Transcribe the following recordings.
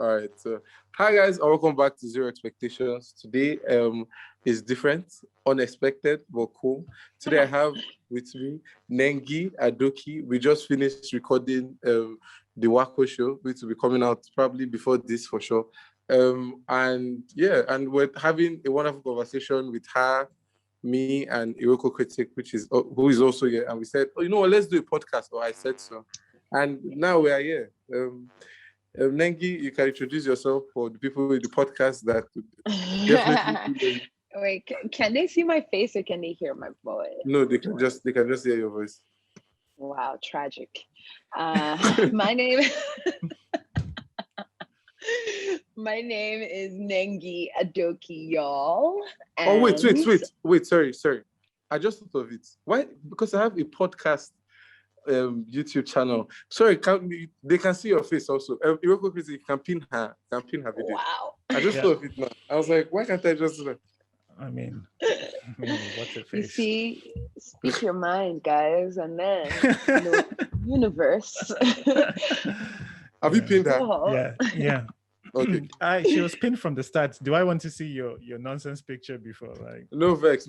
All right. So, hi guys, and welcome back to Zero Expectations. Today is different, unexpected, but cool. Today I have with me Nengi Adoki. We just finished recording the Wako show, which will be coming out probably before this for sure. And we're having a wonderful conversation with her, me, and Iroko Critic, who is also here. And we said, oh, you know what, let's do a podcast. Or I said so. And now we are here. Nengi, you can introduce yourself for the people in the podcast that definitely. Wait, can they see my face or can they hear my voice? No, they can just hear your voice. Wow, tragic. My name my name is Nengi Adoki, y'all. Oh wait, sorry. I just thought of it. Why? Because I have a podcast YouTube channel. Sorry, they can see your face also. Iroko Critic can pin her video. Wow. I just thought of it now. I was like, why can't I just do that? I mean, what's a face? You see, speak your mind, guys, and then universe. Have you pinned her? Yeah. Okay. She was pinned from the start. Do I want to see your nonsense picture before? Like, no vex.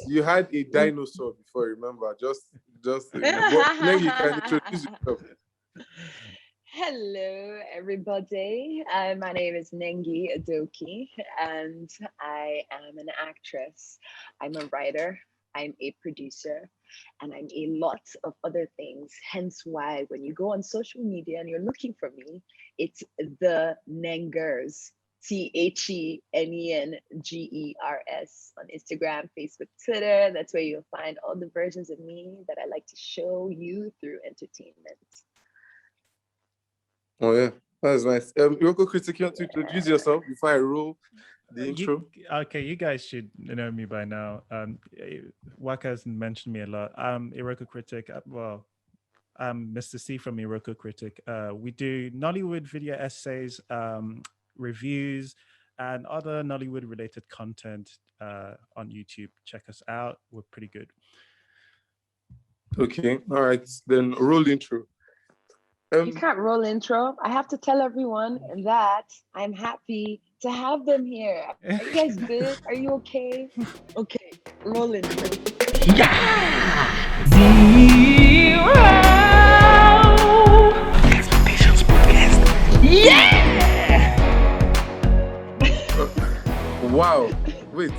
You had a dinosaur before, remember? Just then you can introduce yourself. Hello, everybody. My name is Nengi Adoki, and I am an actress. I'm a writer. I'm a producer, and I'm a lot of other things. Hence why when you go on social media and you're looking for me, it's the Nengers, THENENGERS on Instagram, Facebook, Twitter. That's where you'll find all the versions of me that I like to show you through entertainment. Oh yeah, that's nice. Iroko Critic, you want to introduce yourself before I roll the intro? You guys should know me by now. Waka hasn't mentioned me a lot. I'm Iroko Critic. I'm Mr. C from Iroko Critic. We do Nollywood video essays, reviews, and other Nollywood related content on YouTube. Check us out. We're pretty good. Okay, all right. Then roll intro. You can't roll intro. I have to tell everyone that I'm happy to have them here. Are you guys good? Are you okay? Okay, roll intro. Yeah! Zero! Expectations podcast. Yeah! Wow. Wait.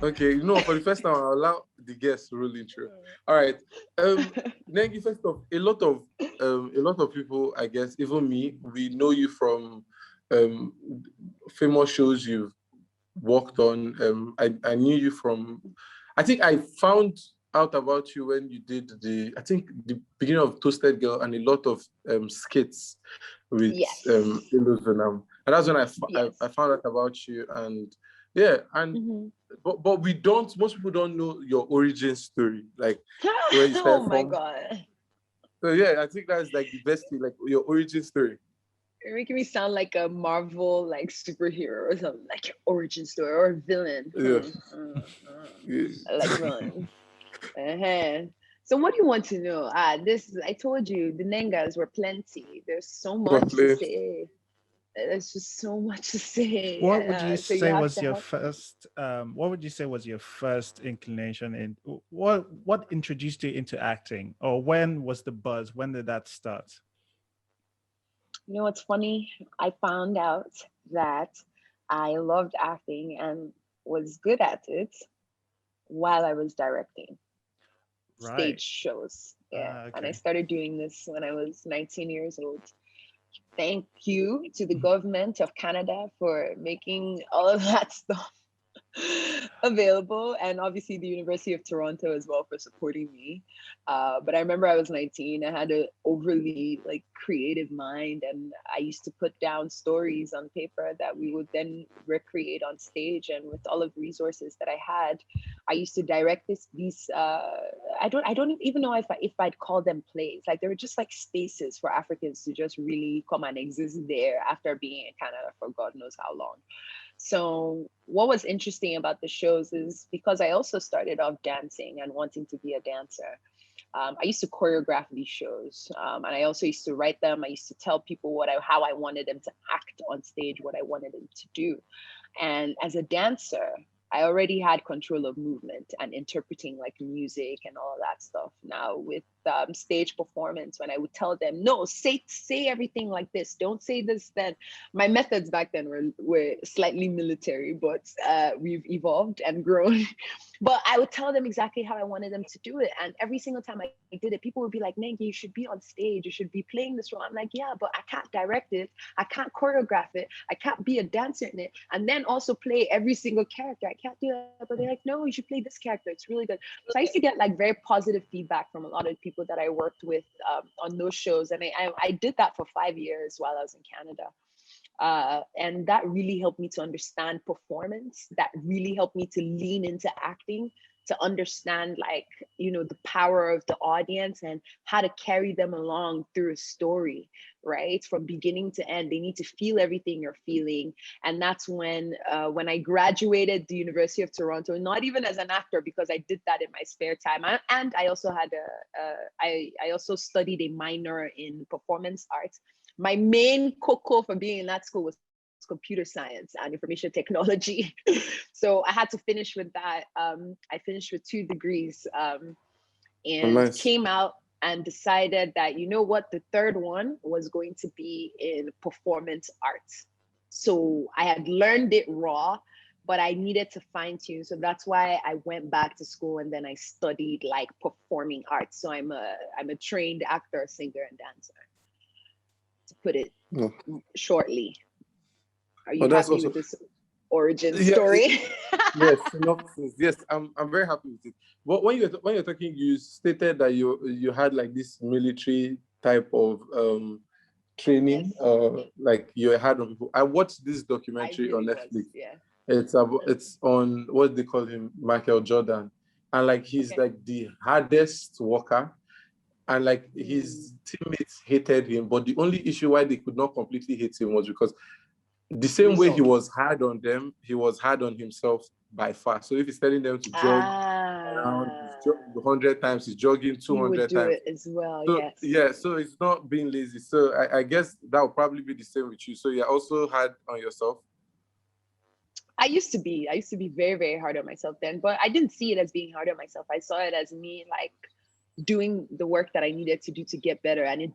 Okay, for the first time I'll allow the guests to roll intro. All right. Nengi, first off, a lot of people, I guess, even me, we know you from famous shows you've worked on. I knew you from, I think I found out about you when you did the beginning of Toasted Girl and a lot of skits with and that's when I found out about you, and but most people don't know your origin story, like where you started Oh my from. God. So yeah, I think that's like the best thing, like your origin story. You're making me sound like a Marvel like superhero or something, like your origin story or a villain. Yeah. I like villains. So what do you want to know? I told you the Nengas were plenty. There's so much to say. There's just so much to say. What would you say was your first? What would you say was your first inclination in? What introduced you into acting, or when was the buzz? When did that start? You know what's funny? I found out that I loved acting and was good at it while I was directing stage shows. Yeah, and I started doing this when I was 19 years old. Thank you to the government of Canada for making all of that stuff available, and obviously the University of Toronto as well for supporting me. But I remember I was 19. I had an overly creative mind, and I used to put down stories on paper that we would then recreate on stage. And with all of the resources that I had, I used to direct these. I don't even know if I'd call them plays. Like they were just like spaces for Africans to just really come and exist there after being in Canada for God knows how long. So what was interesting about the shows is because I also started off dancing and wanting to be a dancer. I used to choreograph these shows, and I also used to write them. I used to tell people how I wanted them to act on stage, what I wanted them to do. And as a dancer, I already had control of movement and interpreting like music and all of that stuff. Now with stage performance, when I would tell them, no, say everything like this, don't say this, then my methods back then were slightly military, but we've evolved and grown. But I would tell them exactly how I wanted them to do it. And every single time I did it, people would be like, Nengi, you should be on stage. You should be playing this role. I'm like, yeah, but I can't direct it. I can't choreograph it. I can't be a dancer in it. And then also play every single character. I can't do that. But they're like, no, you should play this character. It's really good. So I used to get like very positive feedback from a lot of people that I worked with on those shows. And I did that for 5 years while I was in Canada. And that really helped me to understand performance. That really helped me to lean into acting, to understand like, the power of the audience and how to carry them along through a story, right? From beginning to end, they need to feel everything you're feeling. And that's when I graduated the University of Toronto, not even as an actor, because I did that in my spare time. And I also had I also studied a minor in performance arts. My main cocoa for being in that school was computer science and information technology. So I had to finish with that. I finished with 2 degrees and Nice. came out and decided that, the third one was going to be in performance arts. So I had learned it raw, but I needed to fine tune. So that's why I went back to school and then I studied like performing arts. So I'm a trained actor, singer, and dancer, to put it shortly. Are you happy with this origin story? Yes, synopsis. Yes, I'm very happy with it. But when you're talking, you stated that you had like this military type of training, Yes. like you had on people. I watched this documentary on Netflix. Yeah. It's on what they call him, Michael Jordan, and like he's like the hardest worker. And like his teammates hated him, but the only issue why they could not completely hate him was because the same way he was hard on them, he was hard on himself by far. So if he's telling them to jog around 100 times, he's jogging 200 do times. It as well. So, yes. Yeah, so it's not being lazy. So I guess that would probably be the same with you. So you're also hard on yourself. I used to be very, very hard on myself then, but I didn't see it as being hard on myself. I saw it as me like doing the work that I needed to do to get better. And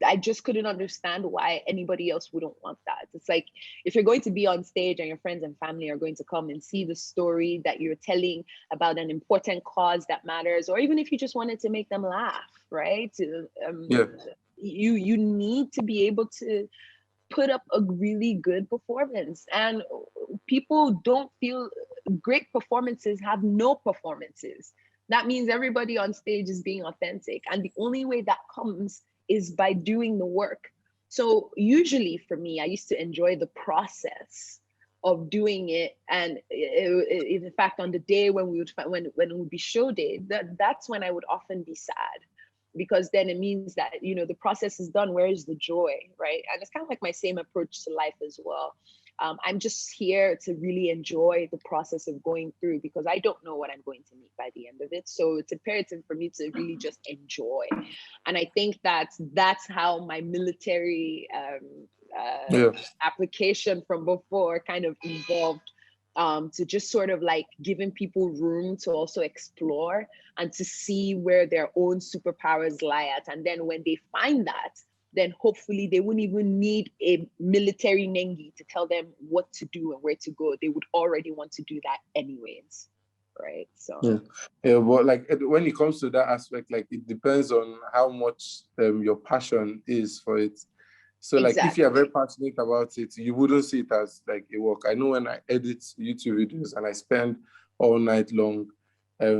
I just couldn't understand why anybody else wouldn't want that. It's like, if you're going to be on stage and your friends and family are going to come and see the story that you're telling about an important cause that matters, or even if you just wanted to make them laugh, right? You need to be able to put up a really good performance. And people don't feel great performances have no performances. That means everybody on stage is being authentic. And the only way that comes is by doing the work. So usually for me, I used to enjoy the process of doing it. And in fact, on the day when when it would be show day, that's when I would often be sad, because then it means that, the process is done. Where is the joy, right? And it's kind of like my same approach to life as well. I'm just here to really enjoy the process of going through, because I don't know what I'm going to meet by the end of it. So it's imperative for me to really just enjoy. And I think that's how my military application from before kind of evolved, to just sort of like giving people room to also explore and to see where their own superpowers lie at. And then when they find that, then hopefully they wouldn't even need a military Nengi to tell them what to do and where to go. They would already want to do that anyways, right? So but like when it comes to that aspect, like it depends on how much your passion is for it. So like if you're very passionate about it, you wouldn't see it as like a work. I know when I edit YouTube videos and I spend all night long, my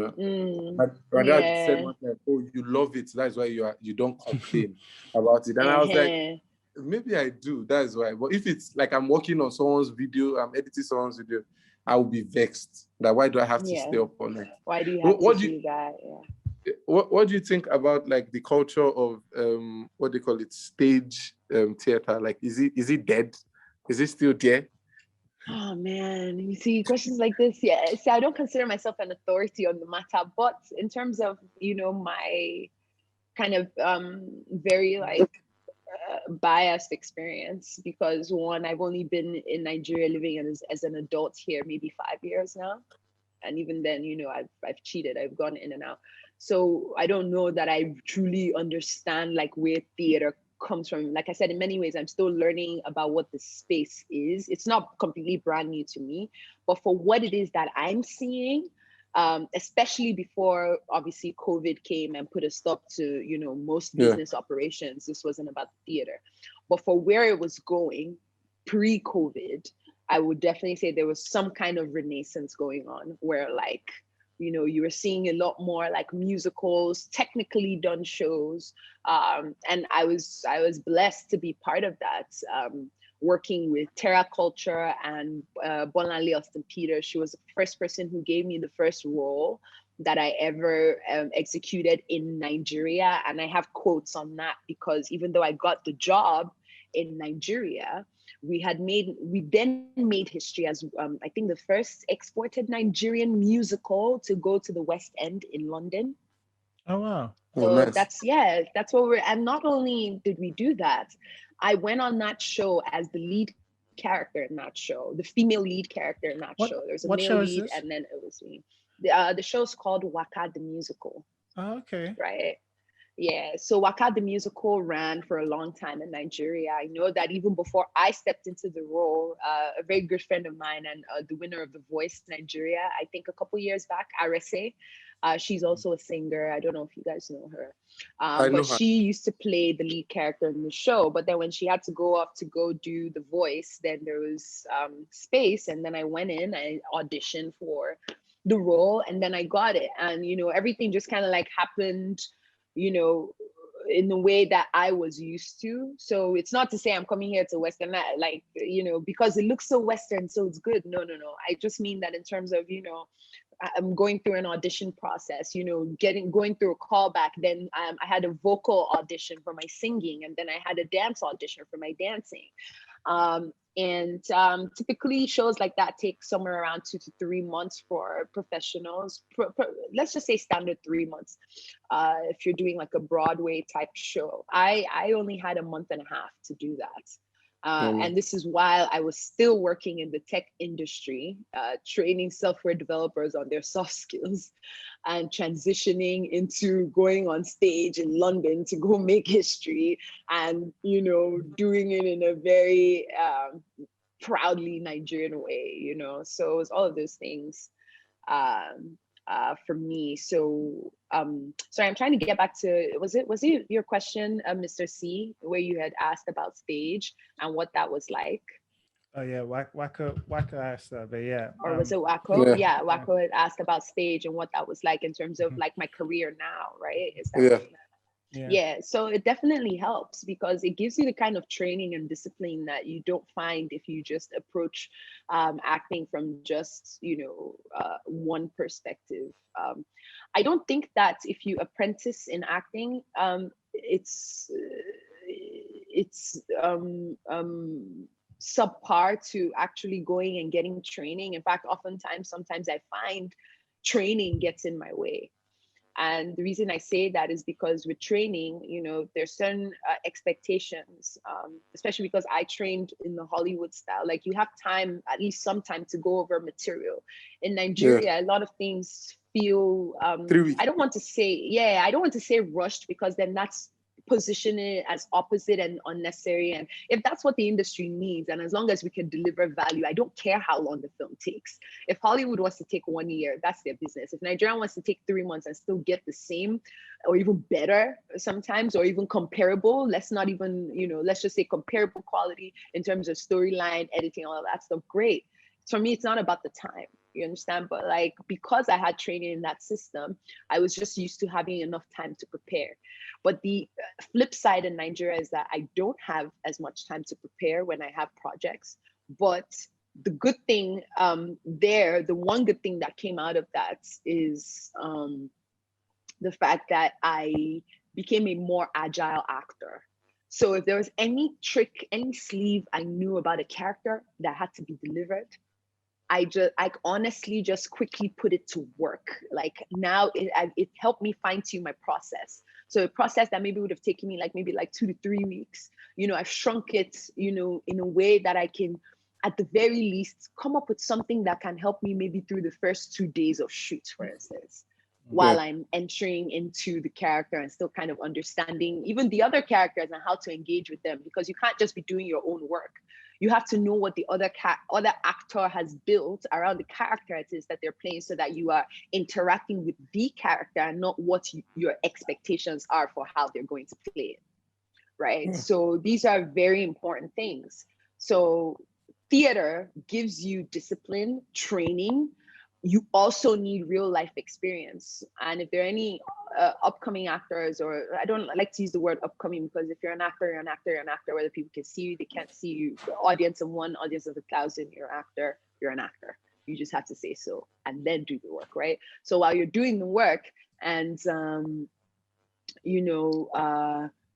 dad said one time, "Oh, you love it. That's why you don't complain about it." And I was like, maybe I do. That's why. But if it's like I'm working on someone's video, I'm editing someone's video, I will be vexed. That why do I have to stay up all night? Why do you have to do that? Yeah. What do you think about like the culture of what they call it, stage theater? Like, is it dead? Is it still there? Oh man, you see questions like this. Yeah, see, I don't consider myself an authority on the matter, but in terms of my kind of very like biased experience, because one, I've only been in Nigeria living as an adult here maybe 5 years now, and even then, I've cheated, I've gone in and out, so I don't know that I truly understand like where theater comes from. Like I said, in many ways I'm still learning about what the space is. It's not completely brand new to me, but for what it is that I'm seeing, especially before obviously COVID came and put a stop to most Yeah. business operations. This wasn't about the theater, but for where it was going pre-COVID, I would definitely say there was some kind of renaissance going on where like, you were seeing a lot more like musicals, technically done shows. And I was blessed to be part of that, working with Terra Culture and Bonali Austin Peter. She was the first person who gave me the first role that I ever executed in Nigeria. And I have quotes on that because even though I got the job in Nigeria, we then made history as I think the first exported Nigerian musical to go to the West End in London. Oh wow. Oh, So nice. that's what and not only did we do that, I went on that show as the lead character in that show, the female lead character in that What show. There was a what male show is lead, this? and then it was me. The show's called Waka the Musical, Oh, okay. right? Yeah, so Waka the Musical ran for a long time in Nigeria. I know that even before I stepped into the role, a very good friend of mine and the winner of The Voice Nigeria, I think a couple years back, Arese, she's also a singer. I don't know if you guys know her, I know but her. she used to play the lead character in the show. But then when she had to go off to go do The Voice, then there was space, and then I went in, I auditioned for the role, and then I got it. And everything just kind of like happened, you know, in the way that I was used to. So it's not to say I'm coming here to Western, like, because it looks so Western, so it's good. No, no, no. I just mean that in terms of, I'm going through an audition process, going through a callback. Then I had a vocal audition for my singing, and then I had a dance audition for my dancing. And typically shows like that take somewhere around 2 to 3 months for professionals. Let's just say standard 3 months. If you're doing like a Broadway type show, I only had a month and a half to do that. And this is while I was still working in the tech industry, training software developers on their soft skills and transitioning into going on stage in London to go make history and, doing it in a very proudly Nigerian way, So it was all of those things. For me. So sorry, I'm trying to get back to, was it your question, Mr. C, where you had asked about stage and what that was like? Oh yeah, Waka asked that, but yeah. Or was it Wako? Yeah. Yeah, Wako had asked about stage and what that was like in terms of like my career now, right? Is that Yeah. Yeah, so it definitely helps because it gives you the kind of training and discipline that you don't find if you just approach acting from just one perspective. I don't think that if you apprentice in acting, it's subpar to actually going and getting training. In fact, sometimes I find training gets in my way. And the reason I say that is because with training, there's certain expectations, especially because I trained in the Hollywood style. Like you have time, at least some time to go over material. In Nigeria, a lot of things feel, 3 weeks. I don't want to say rushed because then that's position it as opposite and unnecessary. And if that's what the industry needs, and as long as we can deliver value, I don't care how long the film takes. If Hollywood wants to take 1 year, that's their business. If Nigeria wants to take 3 months and still get the same or even better sometimes, or even comparable, let's just say comparable quality in terms of storyline, editing, all of that stuff, great. For me, it's not about the time. You understand? But like, because I had training in that system, I was just used to having enough time to prepare. But the flip side in Nigeria is that I don't have as much time to prepare when I have projects. But the good thing the one good thing that came out of that is the fact that I became a more agile actor. So if there was any trick, any sleeve I knew about a character that had to be delivered, I honestly just quickly put it to work. Like now it helped me fine tune my process. So a process that maybe would have taken me like maybe like 2 to 3 weeks, I've shrunk it, in a way that I can, at the very least, come up with something that can help me maybe through the first 2 days of shoot, for instance, while I'm entering into the character and still kind of understanding even the other characters and how to engage with them, because you can't just be doing your own work. You have to know what the other actor has built around the character it is that they're playing, so that you are interacting with the character and not what your expectations are for how they're going to play it, right? So these are very important things. So theater gives you discipline, training. You also need real life experience. And if there are any upcoming actors, or I don't like to use the word upcoming, because if you're an actor, you're an actor, you're an actor, whether people can see you, they can't see you. The audience of one, audience of 1,000, you're an actor, you're an actor. You just have to say so and then do the work, right? So while you're doing the work and,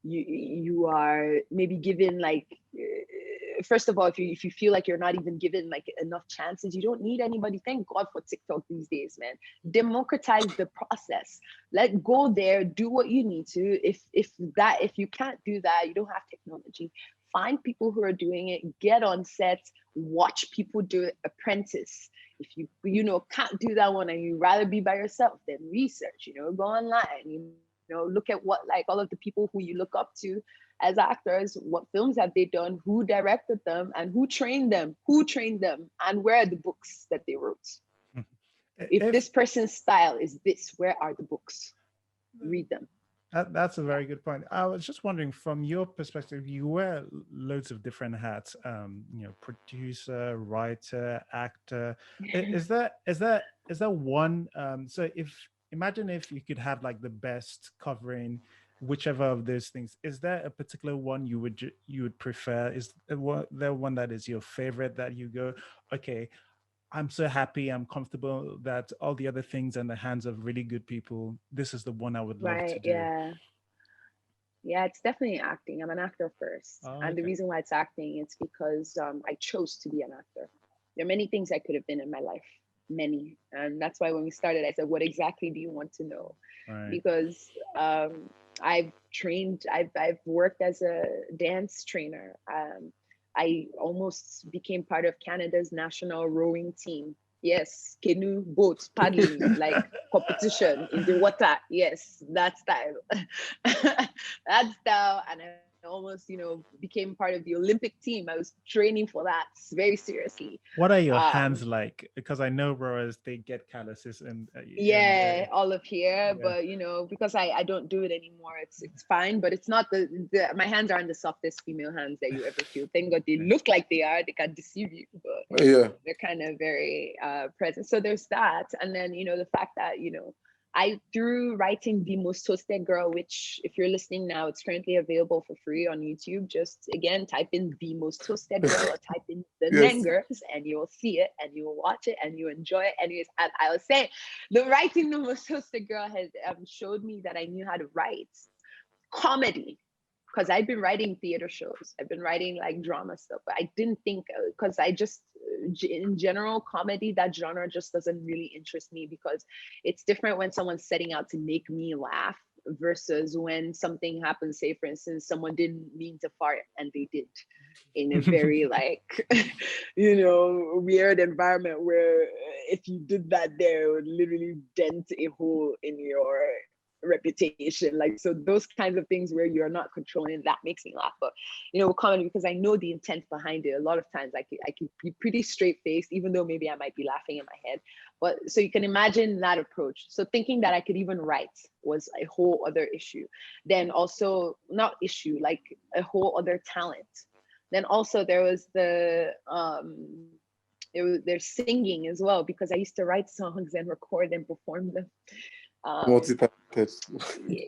you are maybe given like, first of all, if you feel like you're not even given like enough chances, you don't need anybody. Thank God for TikTok these days, man. Democratize the process. Let go there, do what you need to. If you can't do that, you don't have technology. Find people who are doing it, get on set, watch people do it, apprentice. If you can't do that one and you rather be by yourself, then research, go online, look at what, like, all of the people who you look up to as actors, what films have they done, who directed them, and who trained them, and where are the books that they wrote. If this person's style is this, where are the books? Read them. That's a very good point. I was just wondering, from your perspective, you wear loads of different hats, producer, writer, actor. Is there one, so imagine if you could have like the best covering whichever of those things. Is there a particular one you would prefer? Is there one that is your favorite that you go, okay, I'm so happy, I'm comfortable that all the other things in the hands of really good people, this is the one I would love to do? Yeah, it's definitely acting. I'm an actor first. And the reason why it's acting, it's because I chose to be an actor. There are many things I could have been in my life, many. And that's why when we started, I said, what exactly do you want to know? Right. Because I've worked as a dance trainer. I almost became part of Canada's national rowing team. Yes, canoe, boat, paddling, like competition in the water. Yes, that style. That style. And I almost, became part of the Olympic team. I was training for that very seriously. What are your hands like? Because I know rowers, they get calluses and all of here. Yeah. But because I don't do it anymore, it's fine. But it's not my hands aren't the softest female hands that you ever feel. Thank God they look like they are. They can deceive you, but they're kind of very present. So there's that, and then the fact that through writing The Most Toasted Girl, which if you're listening now, it's currently available for free on YouTube. Just again, type in The Most Toasted Girl or type in The Nengers and you will see it and you will watch it and you enjoy it. Anyways, and I was saying, the writing The Most Toasted Girl has showed me that I knew how to write comedy. Because I've been writing theater shows, I've been writing like drama stuff, but I didn't think, because in general, comedy, that genre just doesn't really interest me, because it's different when someone's setting out to make me laugh versus when something happens, say for instance, someone didn't mean to fart and they did, in a very like, weird environment where if you did that there, it would literally dent a hole in your reputation. Like, so those kinds of things where you're not controlling, that makes me laugh. But comedy, because I know the intent behind it, a lot of times I can be pretty straight faced, even though maybe I might be laughing in my head. But so you can imagine that approach. So thinking that I could even write was a whole other issue. Then also, not issue, like a whole other talent. Then also there was there's singing as well, because I used to write songs and record and perform them.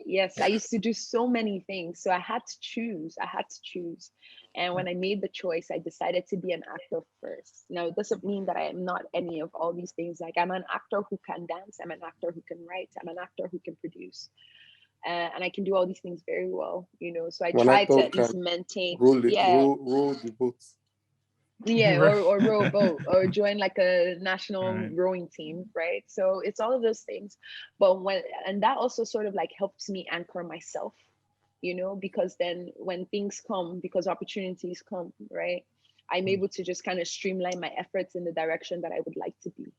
Yes, I used to do so many things, so I had to choose. And when I made the choice, I decided to be an actor first. Now, it doesn't mean that I am not any of all these things. Like, I'm an actor who can dance, I'm an actor who can write, I'm an actor who can produce. and I can do all these things very well, So I One try to actor at least can maintain, roll it, yeah, roll the boat. yeah, Right. or row a boat or join like a national Right. rowing team, right? So it's all of those things. But and that also sort of like helps me anchor myself, because then when things come, because opportunities come, right, I'm able to just kind of streamline my efforts in the direction that I would like to be.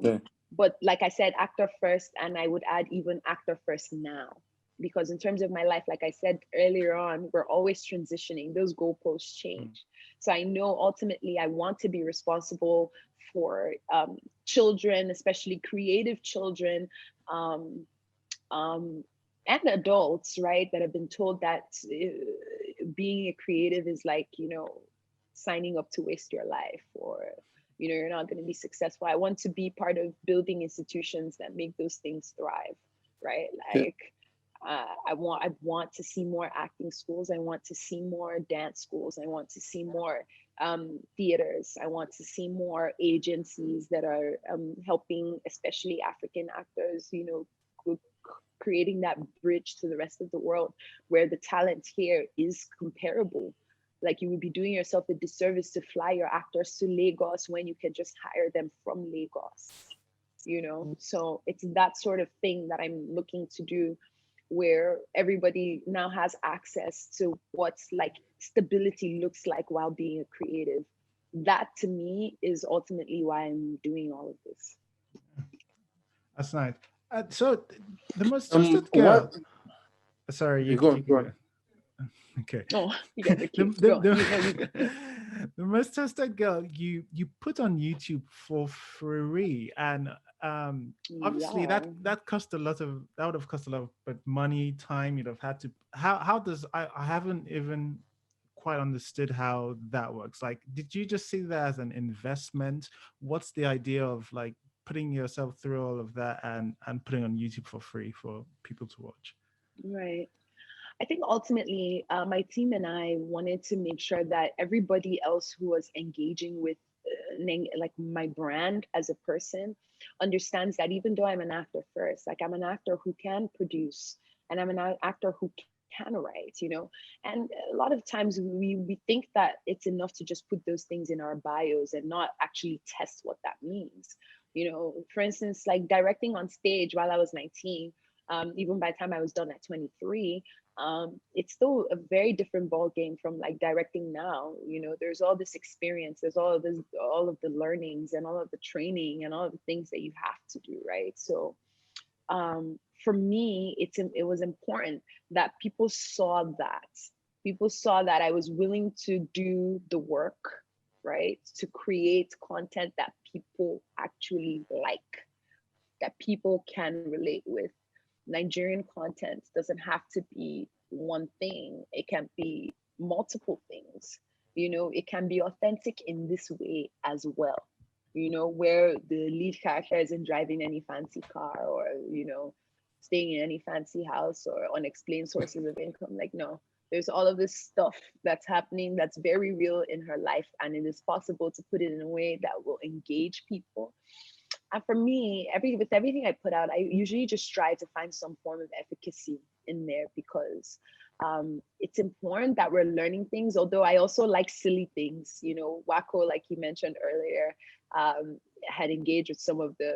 Yeah. But like I said, actor first, and I would add even actor first now, because in terms of my life, like I said earlier on, we're always transitioning. Those goalposts change. So I know ultimately I want to be responsible for children, especially creative children, um, and adults, right, that have been told that being a creative is like, signing up to waste your life, or you're not going to be successful. I want to be part of building institutions that make those things thrive, right? Like I want to see more acting schools. I want to see more dance schools. I want to see more theaters. I want to see more agencies that are helping, especially African actors, creating that bridge to the rest of the world, where the talent here is comparable. Like, you would be doing yourself a disservice to fly your actors to Lagos when you can just hire them from Lagos, So it's that sort of thing that I'm looking to do, where everybody now has access to what's like stability looks like while being a creative. That to me is ultimately why I'm doing all of this. That's nice. So the most trusted What? girl. Sorry, you, Go on, you go can on. go. Okay. Oh, you guys are The, cute. the, Go on. the, You go. the most trusted girl you put on YouTube for free, and obviously Yeah. that cost a lot of that would have cost a lot of but money, time. You'd have had to. How does I haven't even quite understood how that works. Like, did you just see that as an investment? What's the idea of like putting yourself through all of that and putting on YouTube for free for people to watch? Right. I think ultimately, my team and I wanted to make sure that everybody else who was engaging with like my brand as a person understands that even though I'm an actor first, like I'm an actor who can produce, and I'm an actor who can write, And a lot of times we think that it's enough to just put those things in our bios and not actually test what that means. For instance, like directing on stage while I was 19, even by the time I was done at 23, it's still a very different ball game from like directing now. There's all this experience, there's all of the learnings and all of the training and all of the things that you have to do, right? So for me, it was important that people saw that I was willing to do the work, right, to create content that people actually like, that people can relate with. Nigerian content doesn't have to be one thing, it can be multiple things. It can be authentic in this way as well. Where the lead character isn't driving any fancy car, or, staying in any fancy house, or unexplained sources of income. Like, no, there's all of this stuff that's happening that's very real in her life, and it is possible to put it in a way that will engage people. And for me, with everything I put out, I usually just try to find some form of efficacy in there, because it's important that we're learning things. Although I also like silly things, Wako, like you mentioned earlier, had engaged with some of the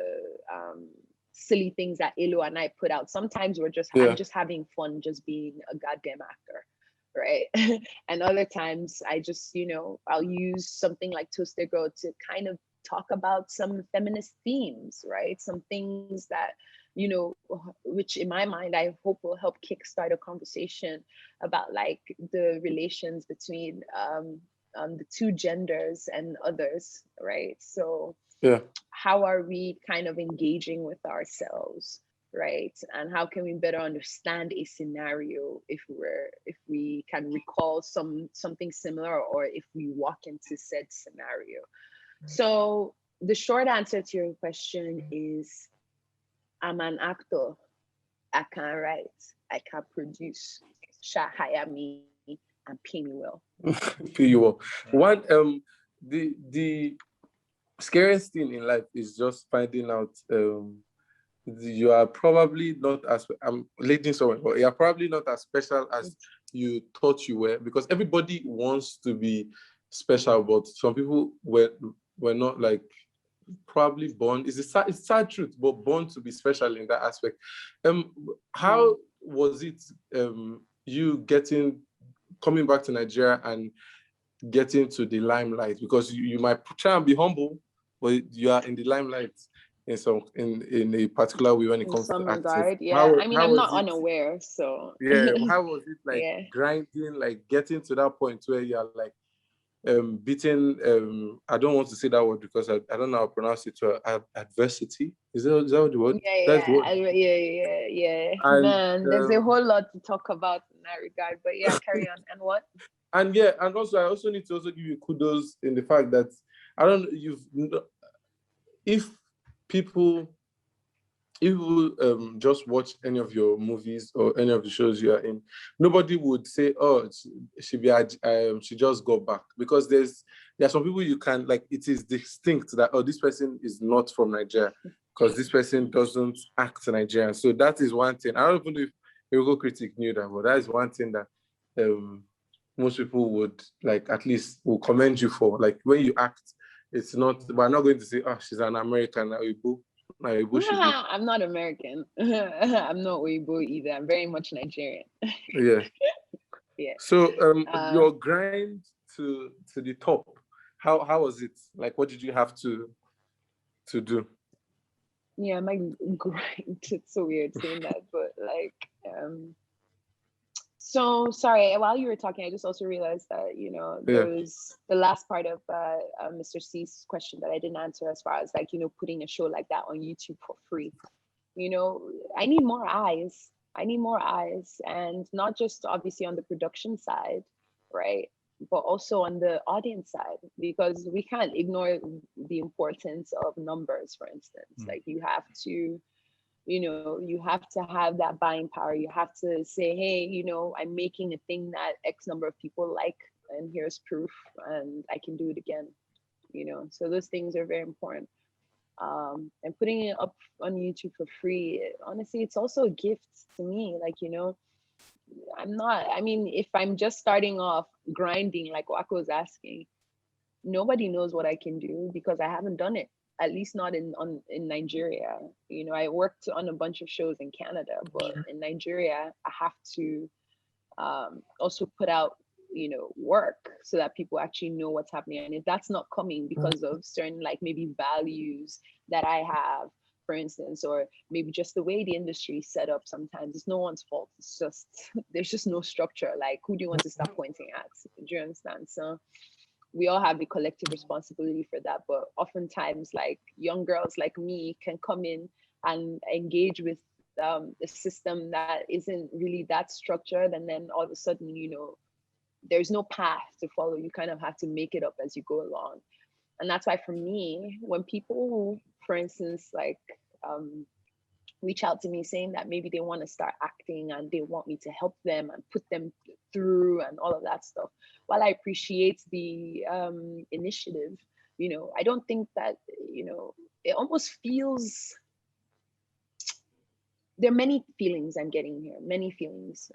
silly things that Elo and I put out. Sometimes I'm just having fun, just being a goddamn actor, right? And other times I just, I'll use something like Toaster Girl to kind of talk about some feminist themes, right? Some things that, which in my mind, I hope will help kickstart a conversation about like the relations between the two genders and others, right? So Yeah. how are we kind of engaging with ourselves, right? And how can we better understand a scenario if we can recall something similar, or if we walk into said scenario? So the short answer to your question is, I'm an actor. I can write. I can produce. Sha hire me and pay me well. Pay you well. One the scariest thing in life is just finding out you are probably not as, I'm leading somewhere, but you are probably not as special as you thought you were, because everybody wants to be special, but some people were not, like, probably born. It's sad truth, but born to be special in that aspect. How was it, you coming back to Nigeria and getting to the limelight? Because you might try and be humble, but you are in the limelight in a particular way when it In comes to some acting. regard, yeah. I mean, How I'm was not it? unaware, so Yeah, how was it, like, yeah. grinding, like getting to that point where you are like beating, I don't want to say that word because I don't know how to pronounce it, adversity. Is that the word? That's the word. Yeah. And Man, there's a whole lot to talk about in that regard. But yeah, carry on. And what? and yeah, and also I also need to also give you kudos in the fact that I don't if people just watch any of your movies or any of the shows you are in, nobody would say, "Oh, she just got back," because there are some people you can, like, it is distinct that, oh, this person is not from Nigeria because this person doesn't act Nigerian. So that is one thing. I don't even know if a local critic knew that, but that is one thing that most people would, like, at least will commend you for. Like, when you act, it's not. We're not going to say, "Oh, she's an American." I'm not American. I'm not Weibo either. I'm very much Nigerian. Yeah. Yeah. So your grind to the top, how was it? Like, what did you have to do? Yeah, my grind. It's so weird saying that, but like, so sorry. While you were talking, I just also realized that there was the last part of Mr. C's question that I didn't answer, as far as, like, putting a show like that on YouTube for free. I need more eyes. I need more eyes, and not just obviously on the production side, right? But also on the audience side, because we can't ignore the importance of numbers, for instance. Like, you have to have that buying power. You have to say, hey, I'm making a thing that X number of people like, and here's proof, and I can do it again. So those things are very important. And putting it up on YouTube for free, honestly, it's also a gift to me. Like, if I'm just starting off grinding, like Wako was asking, nobody knows what I can do because I haven't done it, at least not in Nigeria. I worked on a bunch of shows in Canada, but in Nigeria, I have to also put out work so that people actually know what's happening. And if that's not coming because of certain, like, maybe values that I have, for instance, or maybe just the way the industry is set up, sometimes it's no one's fault. It's just there's just no structure. Like, who do you want to start pointing at? Do you understand? So we all have the collective responsibility for that, but oftentimes, like, young girls like me can come in and engage with a system that isn't really that structured, and then all of a sudden, there's no path to follow. You kind of have to make it up as you go along. And that's why, for me, when people, for instance, like, reach out to me saying that maybe they want to start acting and they want me to help them and put them through and all of that stuff, while I appreciate the initiative, I don't think that, it almost feels, there are many feelings I'm getting here, many feelings.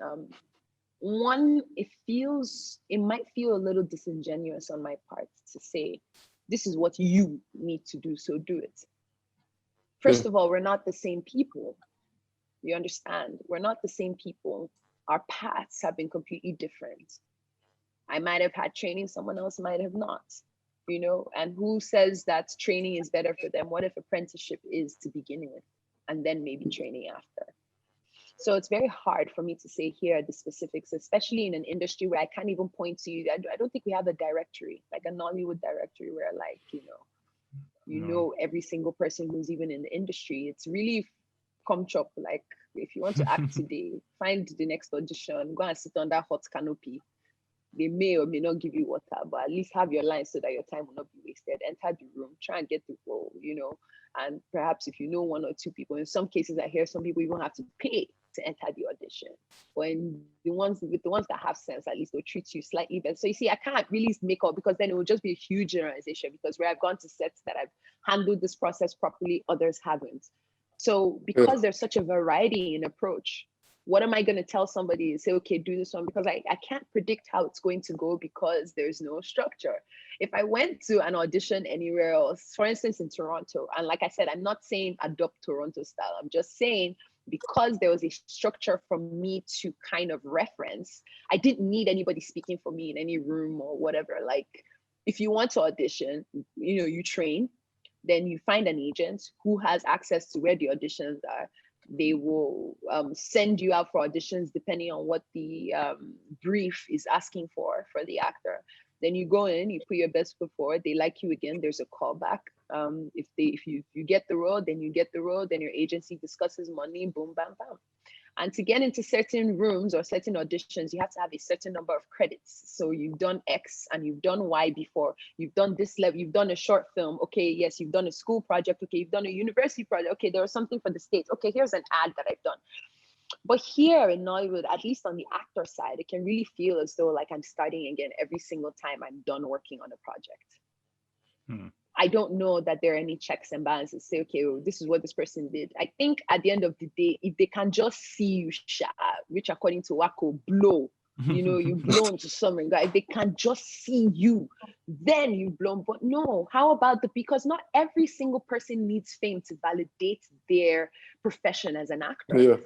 One, it might feel a little disingenuous on my part to say, this is what you need to do, so do it. First of all, we're not the same people. You understand? We're not the same people. Our paths have been completely different. I might have had training, someone else might have not, and who says that training is better for them? What if apprenticeship is to begin with, and then maybe training after? So it's very hard for me to say here the specifics, especially in an industry where I can't even point to you. I don't think we have a directory, like a Nollywood directory, where, like, know every single person who's even in the industry. It's really come chop. Like, if you want to act today, find the next audition, go and sit on that hot canopy. They may or may not give you water, but at least have your line so that your time will not be wasted. Enter the room, try and get the role, and perhaps if you know one or two people, in some cases I hear some people even have to pay to enter the audition. When the ones that have sense, at least they'll treat you slightly better. So you see, I can't really make up, because then it will just be a huge generalization, because where I've gone to sets that I've handled this process properly, others haven't. So Yeah. because there's such a variety in approach, what am I going to tell somebody? Say, okay, do this one, because I can't predict how it's going to go because there's no structure. If I went to an audition anywhere else, for instance, in Toronto, and like I said, I'm not saying adopt Toronto style. I'm just saying because there was a structure for me to kind of reference, I didn't need anybody speaking for me in any room or whatever. Like, if you want to audition, you train, then you find an agent who has access to where the auditions are. They will send you out for auditions depending on what the brief is asking for the actor. Then you go in, you put your best foot forward. They like you again. There's a callback. If you get the role, then you get the role. Then your agency discusses money. Boom, bam, bam. And to get into certain rooms or certain auditions, you have to have a certain number of credits. So you've done X and you've done Y before. You've done this level, you've done a short film. Okay, yes, you've done a school project. Okay, you've done a university project. Okay, there was something for the States. Okay, here's an ad that I've done. But here in Nollywood, at least on the actor side, it can really feel as though like I'm starting again every single time I'm done working on a project. I don't know that there are any checks and balances. Say, okay, well, this is what this person did. I think at the end of the day, if they can just see you, which according to Wako, blow, you've blown to something. If they can just see you, then you've blown. But no, how about because not every single person needs fame to validate their profession as an actor.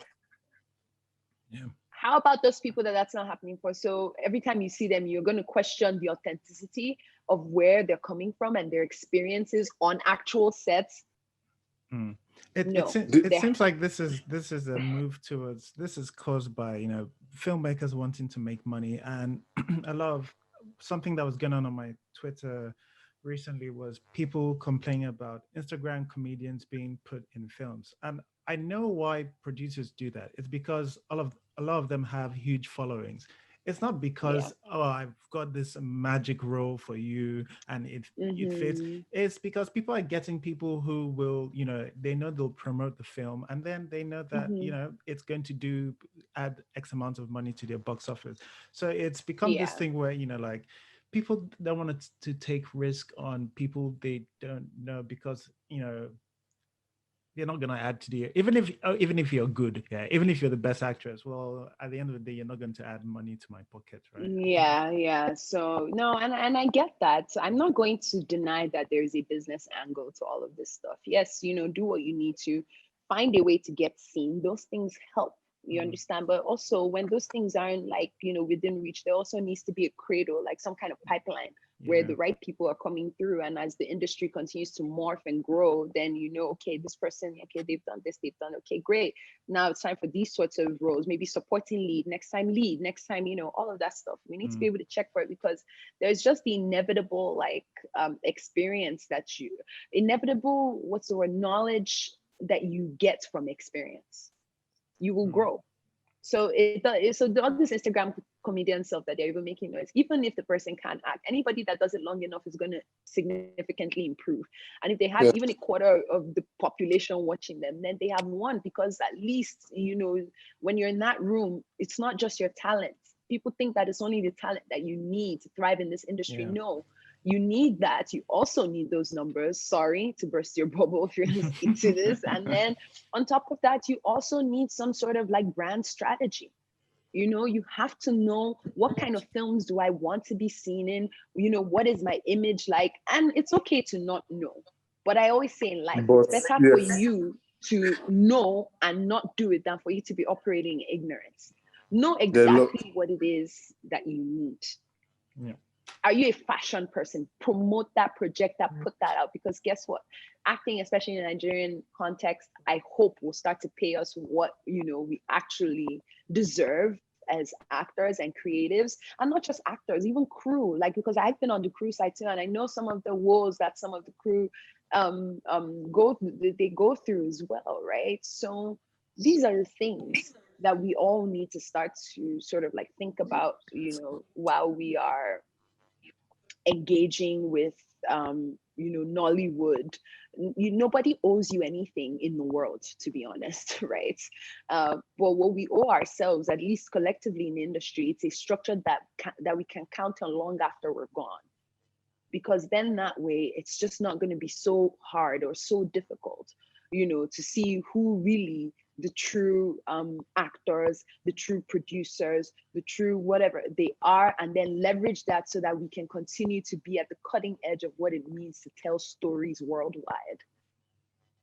Yeah. How about those people that's not happening for? So every time you see them, you're going to question the authenticity of where they're coming from and their experiences on actual sets. It seems like this is a move towards, this is caused by filmmakers wanting to make money, and a lot of something that was going on my Twitter recently was people complaining about Instagram comedians being put in films. And I know why producers do that. It's because a lot of them have huge followings. It's not because I've got this magic role for you and it fits. It's because people are getting people who will, they know they'll promote the film, and then they know that it's going to add X amount of money to their box office. So it's become this thing where like people don't want to take risk on people they don't know, because they're not going to add to the, even if you're good, even if you're the best actress, well, at the end of the day, you're not going to add money to my pocket, right? So no, and I get that. So I'm not going to deny that there's a business angle to all of this stuff. Yes, do what you need to, find a way to get seen. Those things help, you understand? But also when those things aren't like within reach, there also needs to be a cradle, like some kind of pipeline where the right people are coming through. And as the industry continues to morph and grow, then okay, this person, okay, they've done this, they've done, okay, great. Now it's time for these sorts of roles, maybe supporting lead, next time, all of that stuff. We need to be able to check for it, because there's just the inevitable experience knowledge that you get from experience. You will grow. So all this Instagram comedian stuff that they're even making noise, even if the person can't act, anybody that does it long enough is going to significantly improve. And if they have even a quarter of the population watching them, then they have won, because at least, when you're in that room, it's not just your talent. People think that it's only the talent that you need to thrive in this industry. No, you need that. You also need those numbers. Sorry to burst your bubble if you're listening to this. And then on top of that, you also need some sort of like brand strategy. You have to know, what kind of films do I want to be seen in? What is my image like? And it's okay to not know. But I always say in life, it's better for you to know and not do it than for you to be operating in ignorance. Know exactly what it is that you need. Yeah. Are you a fashion person? Promote that, project that, put that out, because guess what? Acting, especially in a Nigerian context, I hope will start to pay us what we actually deserve as actors and creatives, and not just actors, even crew. Because I've been on the crew side too, and I know some of the woes that some of the crew go through as well, right? So these are the things that we all need to start to sort of like think about, while we are engaging with Nollywood. Nobody owes you anything in the world, to be honest, right? But what we owe ourselves, at least collectively in the industry, it's a structure that we can count on long after we're gone. Because then that way, it's just not going to be so hard or so difficult to see who really the true actors, the true producers, the true whatever they are, and then leverage that so that we can continue to be at the cutting edge of what it means to tell stories worldwide.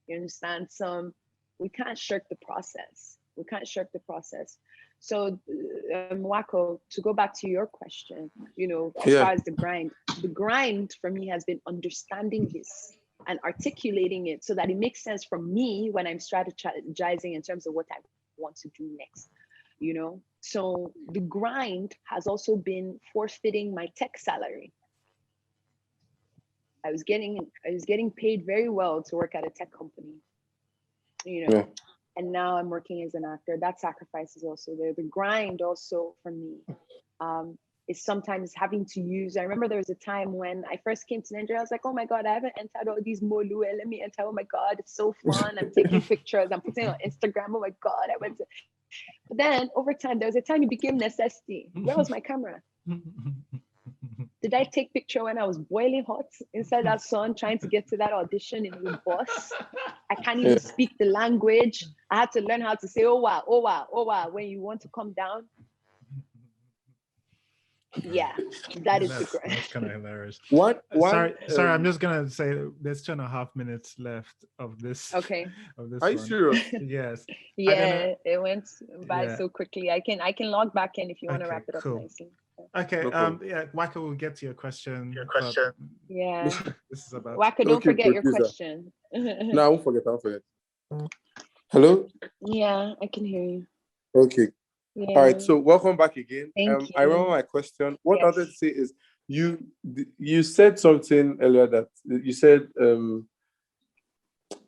You understand? So we can't shirk the process. We can't shirk the process. So, Wako, to go back to your question, as far as the grind for me has been understanding this and articulating it so that it makes sense for me when I'm strategizing in terms of what I want to do next. So the grind has also been forfeiting my tech salary. I was getting paid very well to work at a tech company, and now I'm working as an actor. That sacrifice is also there. The grind also for me is sometimes having to use. I remember there was a time when I first came to Nigeria. I was like, oh my God, I haven't entered all these molu. Let me enter. Oh my God, it's so fun. I'm taking pictures. I'm putting it on Instagram. Oh my God, I went to. But then over time, there was a time it became necessity. Where was my camera? Did I take picture when I was boiling hot inside that sun trying to get to that audition in the bus? I can't even speak the language. I had to learn how to say, oh wow, when you want to come down. Yeah, that is the grind. That's kind of hilarious. Sorry, I'm just gonna say there's 2.5 minutes left of this. Okay. Of this are you serious? Yes. Yeah, it went by so quickly. I can log back in if you want to wrap it up nicely. Okay. No Waka will get to your question. Yeah. This is about Waka, don't forget your question. No, I won't forget. Hello? Yeah, I can hear you. Okay. Yeah. All right. So welcome back again. Thank you. I remember my question. What I wanted to say is you said something earlier that you said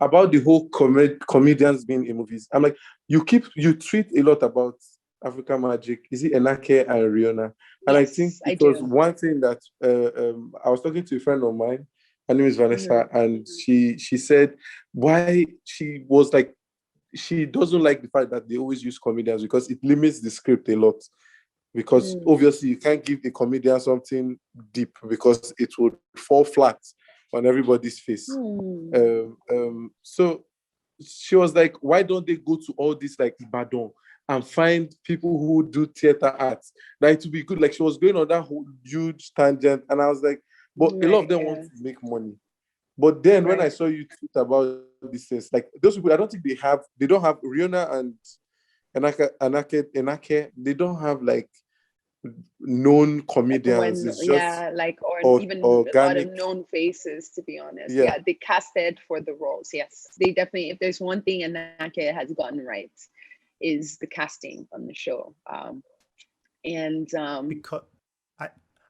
about the whole comedians being in movies. I'm like, you tweet a lot about African Magic. Is it Enake and Rihanna? And I think it was one thing that I was talking to a friend of mine. Her name is Vanessa, and she said why she was like, she doesn't like the fact that they always use comedians because it limits the script a lot. Because obviously you can't give a comedian something deep because it would fall flat on everybody's face. So she was like, why don't they go to all this like Ibadan and find people who do theater arts? Like to be good. Like she was going on that whole huge tangent, and I was like, but a lot of them want to make money. But then when I saw you tweet about these things, like those people, I don't think they don't have Rihanna and Enake, they don't have like known comedians. It's just or even organic. A lot of known faces, to be honest. Yeah, they casted for the roles. Yes, they definitely. If there's one thing Enake has gotten right, is the casting on the show. Because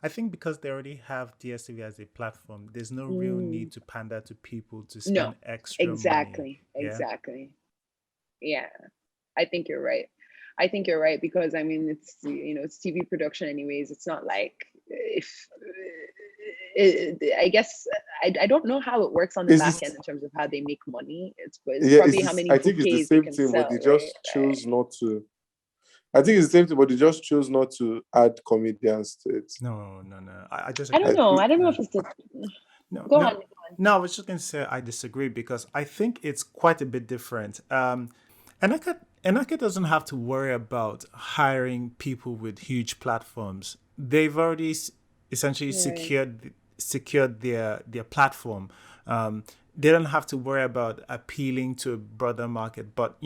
I think because they already have DSTV as a platform, there's no real need to pander to people to spend extra money. Exactly. Yeah, I think you're right. Because I mean, it's it's TV production anyways. It's not like I guess I don't know how it works on the back end in terms of how they make money. It's probably how many bouquets they can sell. I think it's the same thing, but they just choose not to. I think it's the same thing, but they just chose not to add comedians to it. No. I don't know. I don't know if it's the. Go on. No, I was just going to say I disagree because I think it's quite a bit different. Enake doesn't have to worry about hiring people with huge platforms. They've already essentially secured their platform. They don't have to worry about appealing to a broader market. But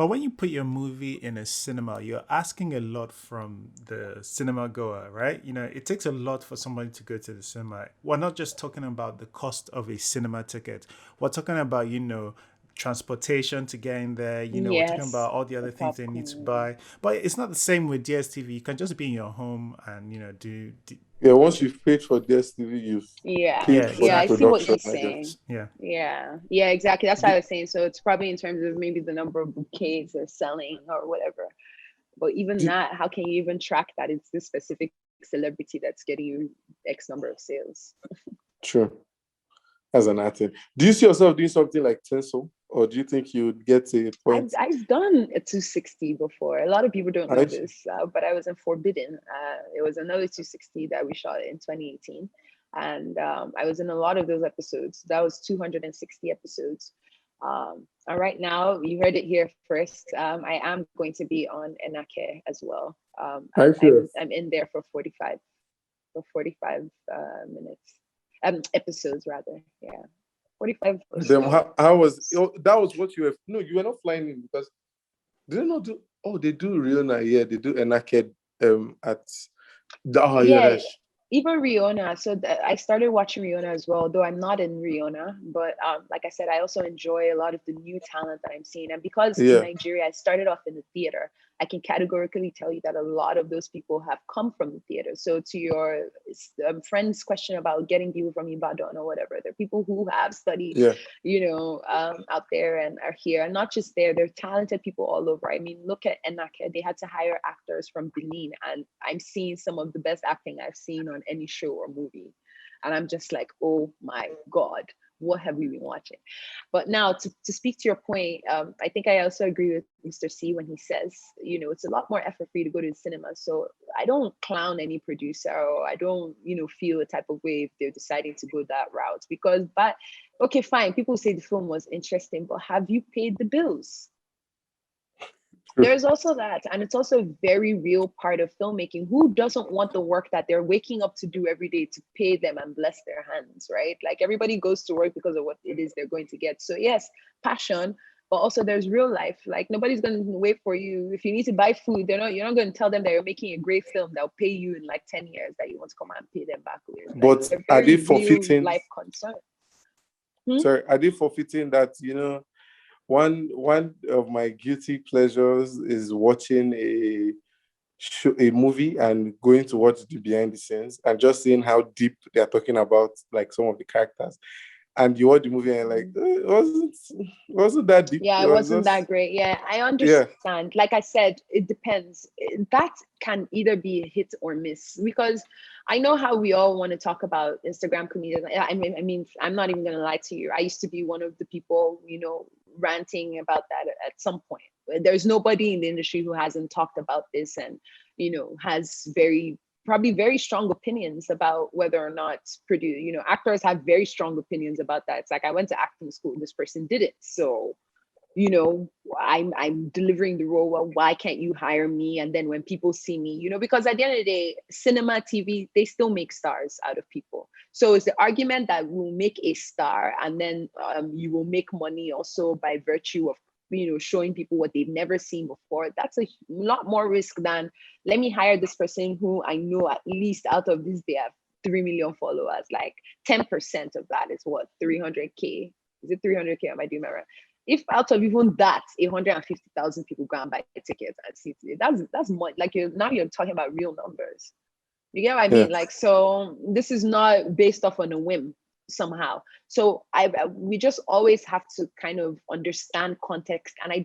when you put your movie in a cinema, you're asking a lot from the cinema goer, right? It takes a lot for somebody to go to the cinema. We're not just talking about the cost of a cinema ticket. We're talking about, transportation to get in there. We're talking about all the other things they need to buy. But it's not the same with DSTV. You can just be in your home and, do once you've paid for DSTV, you've paid for I see what you're production, saying. Yeah, exactly. That's what I was saying. So it's probably in terms of maybe the number of bouquets they're selling or whatever. But even that, how can you even track that it's this specific celebrity that's getting you X number of sales? True. As an artist, do you see yourself doing something like Tinsel, or do you think you'd get to a point? I've done a 260 before. A lot of people don't know this, but I was in Forbidden. It was another 260 that we shot in 2018, and I was in a lot of those episodes. That was 260 episodes. And right now, you heard it here first. I am going to be on Enake as well. Are you serious? I'm in there for 45 minutes, episodes rather. Yeah, 45 or Then so. how was that was what you were no, you were not flying in because they don't know do they do Riona, yeah, they do Enaked at Yeah, yes. even Riona. So I started watching Riona as well, though I'm not in Riona. But like I said, I also enjoy a lot of the new talent that I'm seeing. And because in Yeah. Nigeria, I started off in the theater, I can categorically tell you that a lot of those people have come from the theater. So to your friend's question about getting people from Ibadan or whatever, there are people who have studied, Yeah. out there and are here. And not just there, they're talented people all over. I mean, look at Enake. They had to hire actors from Benin, and I'm seeing some of the best acting I've seen on any show or movie. And I'm just like, oh my God, what have we been watching? But now to speak to your point, I think I also agree with Mr. C when he says, it's a lot more effort for you to go to the cinema. So I don't clown any producer, or I don't, feel a type of way if they're deciding to go that route. But okay, fine. People say the film was interesting, but have you paid the bills? There's also that, and it's also a very real part of filmmaking. Who doesn't want the work that they're waking up to do every day to pay them and bless their hands, right? Like everybody goes to work because of what it is they're going to get. So yes, passion, but also there's real life. Like nobody's going to wait for you. If you need to buy food, you're not going to tell them that you're making a great film that'll pay you in like 10 years that you want to come and pay them back with. Like But they're are they very real forfeiting life concerns. sorry, are they forfeiting that, one of my guilty pleasures is watching a movie and going to watch the behind the scenes and just seeing how deep they are talking about like some of the characters. And you watch the movie and like it wasn't that deep. Yeah, It it was wasn't just that great. Yeah, I yeah, understand. Like I said, it depends. That can either be a hit or miss, because I know how we all want to talk about Instagram comedians. I mean, I'm not even gonna lie to you. I used to be one of the people, ranting about that at some point. There's nobody in the industry who hasn't talked about this and, has probably very strong opinions about whether or not actors have very strong opinions about that. It's like, I went to acting school, this person did it, so I'm delivering the role. Well, why can't you hire me? And then when people see me, because at the end of the day, cinema, TV, they still make stars out of people. So it's the argument that we'll make a star, and then you will make money also by virtue of showing people what they've never seen before. That's a lot more risk than, let me hire this person who I know at least out of this they have 3 million followers. Like 10% of that is what, 300K? Is it 300K? Am I doing that right? If out of even that 150,000 people go and buy tickets and see it, that's much. Like you're talking about real numbers. You get what I yeah. mean? Like, so this is not based off on a whim somehow. So we just always have to kind of understand context. And I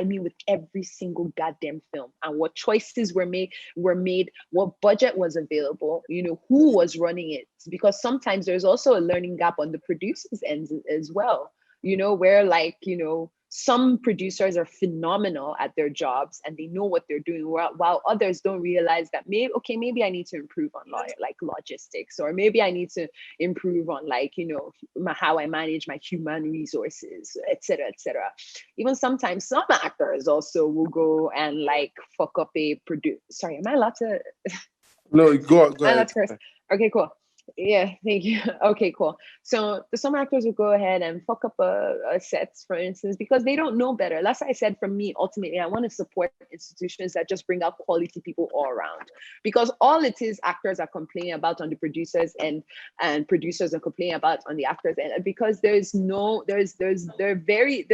mean with every single goddamn film, and what choices were made, what budget was available, who was running it. Because sometimes there's also a learning gap on the producers' end as well, where like, some producers are phenomenal at their jobs and they know what they're doing, while others don't realize that maybe I need to improve on like logistics, or maybe I need to improve on like, how I manage my human resources, etc., etc. Even sometimes some actors also will go and like fuck up a sorry, am I allowed to No, go that's ahead. first. Okay, cool. Yeah, thank you. Okay, cool. So some actors will go ahead and fuck up a set, for instance, because they don't know better. That's why I said, for me, ultimately, I want to support institutions that just bring out quality people all around. Because all it is, actors are complaining about on the producers and producers are complaining about on the actors end. Because there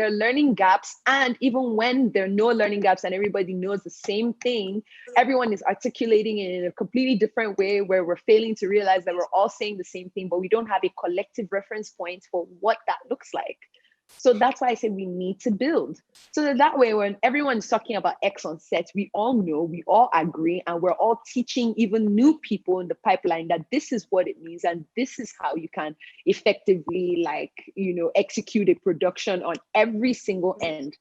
are learning gaps, and even when there are no learning gaps and everybody knows the same thing, everyone is articulating it in a completely different way, where we're failing to realize that we're all saying the same thing, but we don't have a collective reference point for what that looks like. So that's why I say we need to build. So that way, when everyone's talking about X on set, we all know, we all agree, and we're all teaching even new people in the pipeline that this is what it means, and this is how you can effectively, like, execute a production on every single end.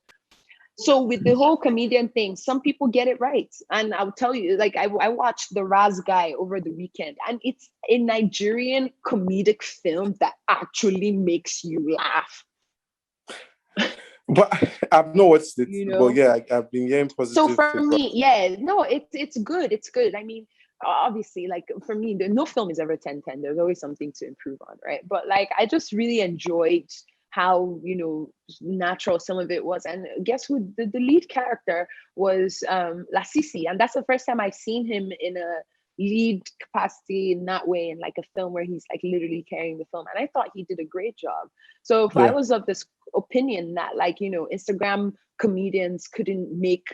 So with the whole comedian thing, some people get it right. And I'll tell you, like, I watched The Raz Guy over the weekend, and it's a Nigerian comedic film that actually makes you laugh. But I've not watched it. You But know. yeah, I've been hearing So positive for feedback. me, yeah, no, it's good. It's good. I mean, obviously, like for me, no film is ever 10/10. There's always something to improve on, right? But like I just really enjoyed how, natural some of it was. And guess who the lead character was, Lasisi. And that's the first time I've seen him in a lead capacity in that way, in like a film where he's like literally carrying the film. And I thought he did a great job. So if I Yeah. was of this opinion that, like, Instagram comedians couldn't make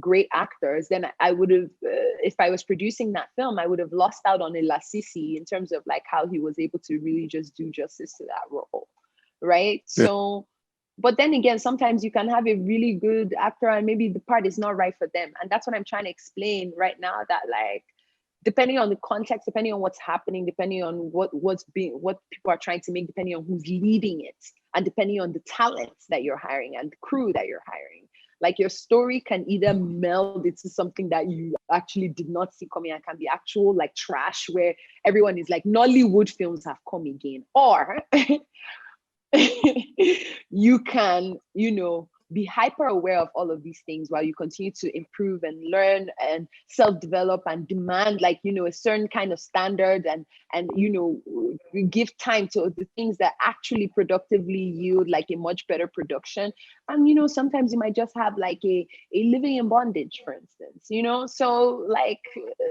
great actors, then I would have, if I was producing that film, I would have lost out on Elasisi in terms of like how he was able to really just do justice to that role, right? Yeah. So, but then again, sometimes you can have a really good actor and maybe the part is not right for them, and that's what I'm trying to explain right now. That like, depending on the context, depending on what's happening, depending on what people are trying to make, depending on who's leading it, and depending on the talents that you're hiring and the crew that you're hiring. Like your story can either meld into something that you actually did not see coming and can be actual like trash where everyone is like, Nollywood films have come again. Or you can, be hyper aware of all of these things while you continue to improve and learn and self-develop and demand like, a certain kind of standard and give time to the things that actually productively yield like a much better production. And sometimes you might just have like a living in bondage, for instance, so like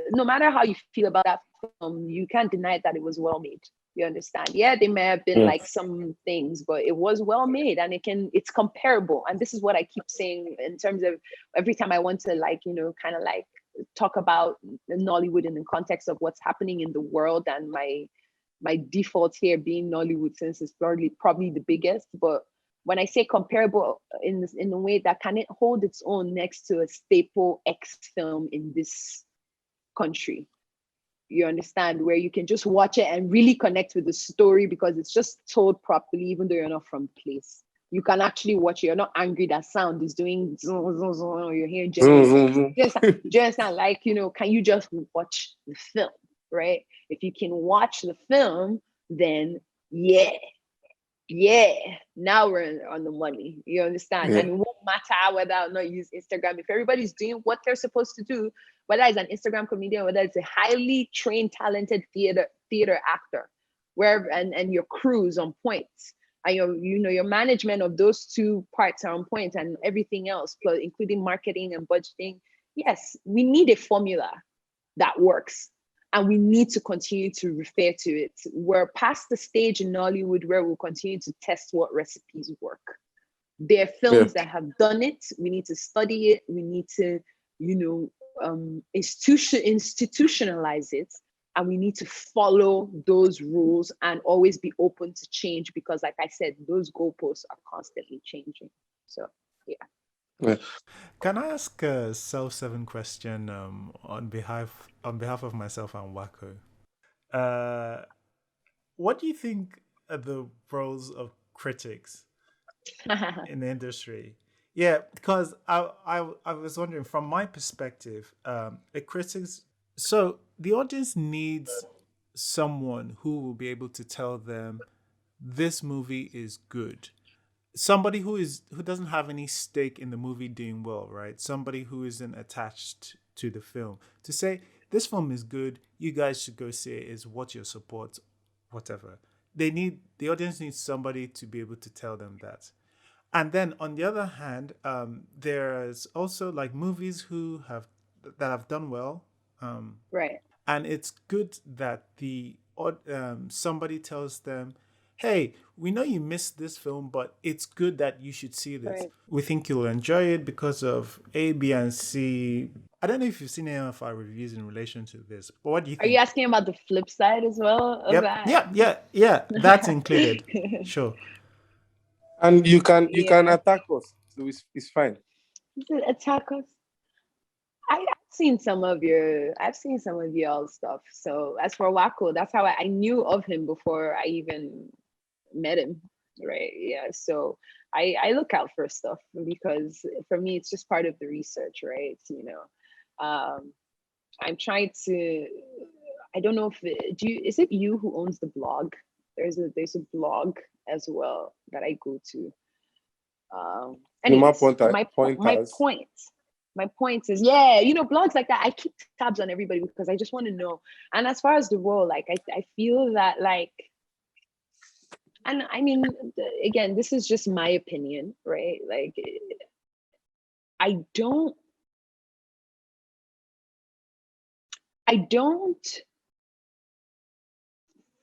no matter how you feel about that film, you can't deny that it was well made. You understand? Yeah, they may have been like some things, but it was well made and it's comparable. And this is what I keep saying in terms of every time I want to like, kind of like talk about Nollywood in the context of what's happening in the world, and my default here being Nollywood since it's probably the biggest. But when I say comparable in a way that can it hold its own next to a staple X film in this country. You understand, where you can just watch it and really connect with the story because it's just told properly, even though you're not from the place. You can actually watch it. You're not angry that sound is doing, you're hearing Zoom. just like, can you just watch the film, right? If you can watch the film, then yeah, now we're on the money. You understand? Yeah. And it won't matter whether or not you use Instagram. If everybody's doing what they're supposed to do, whether it's an Instagram comedian, whether it's a highly trained, talented theater actor, and your crew's on point, and your management of those two parts are on point, and everything else, plus including marketing and budgeting. Yes, we need a formula that works. And we need to continue to refer to it. We're past the stage in Nollywood where we'll continue to test what recipes work. There are films that have done it. We need to study it. We need to, institutionalize it. And we need to follow those rules and always be open to change because, like I said, those goalposts are constantly changing. So, yeah. Can I ask a self-serving question on behalf of myself and Wako? What do you think are the roles of critics in the industry? Yeah, because I was wondering from my perspective, a critics. So the audience needs someone who will be able to tell them this movie is good. Somebody who doesn't have any stake in the movie doing well, right? Somebody who isn't attached to the film to say this film is good, you guys should go see it, is what your support, whatever. The audience needs somebody to be able to tell them that. And then on the other hand, there's also like movies that have done well, Right. and it's good that somebody tells them, hey, we know you missed this film, but it's good that you should see this. Right. We think you'll enjoy it because of A, B, and C. I don't know if you've seen any of our reviews in relation to this, but what do you Are think? you asking about the flip side as well of that? Yeah, that's included. Sure. And you can Yeah. attack us, so it's fine. Attack us. I've seen some of y'all's stuff. So as for Wako, that's how I knew of him before I even met him. Right. Yeah. So I look out for stuff because for me it's just part of the research, right? I'm trying to. I don't know if is it you who owns the blog? There's a blog as well that I go to. Numa Anyways, pointers. my point is, yeah, blogs like that, I keep tabs on everybody because I just want to know. And as far as the role, like I feel that, like, and I mean, again, this is just my opinion, right? Like, I don't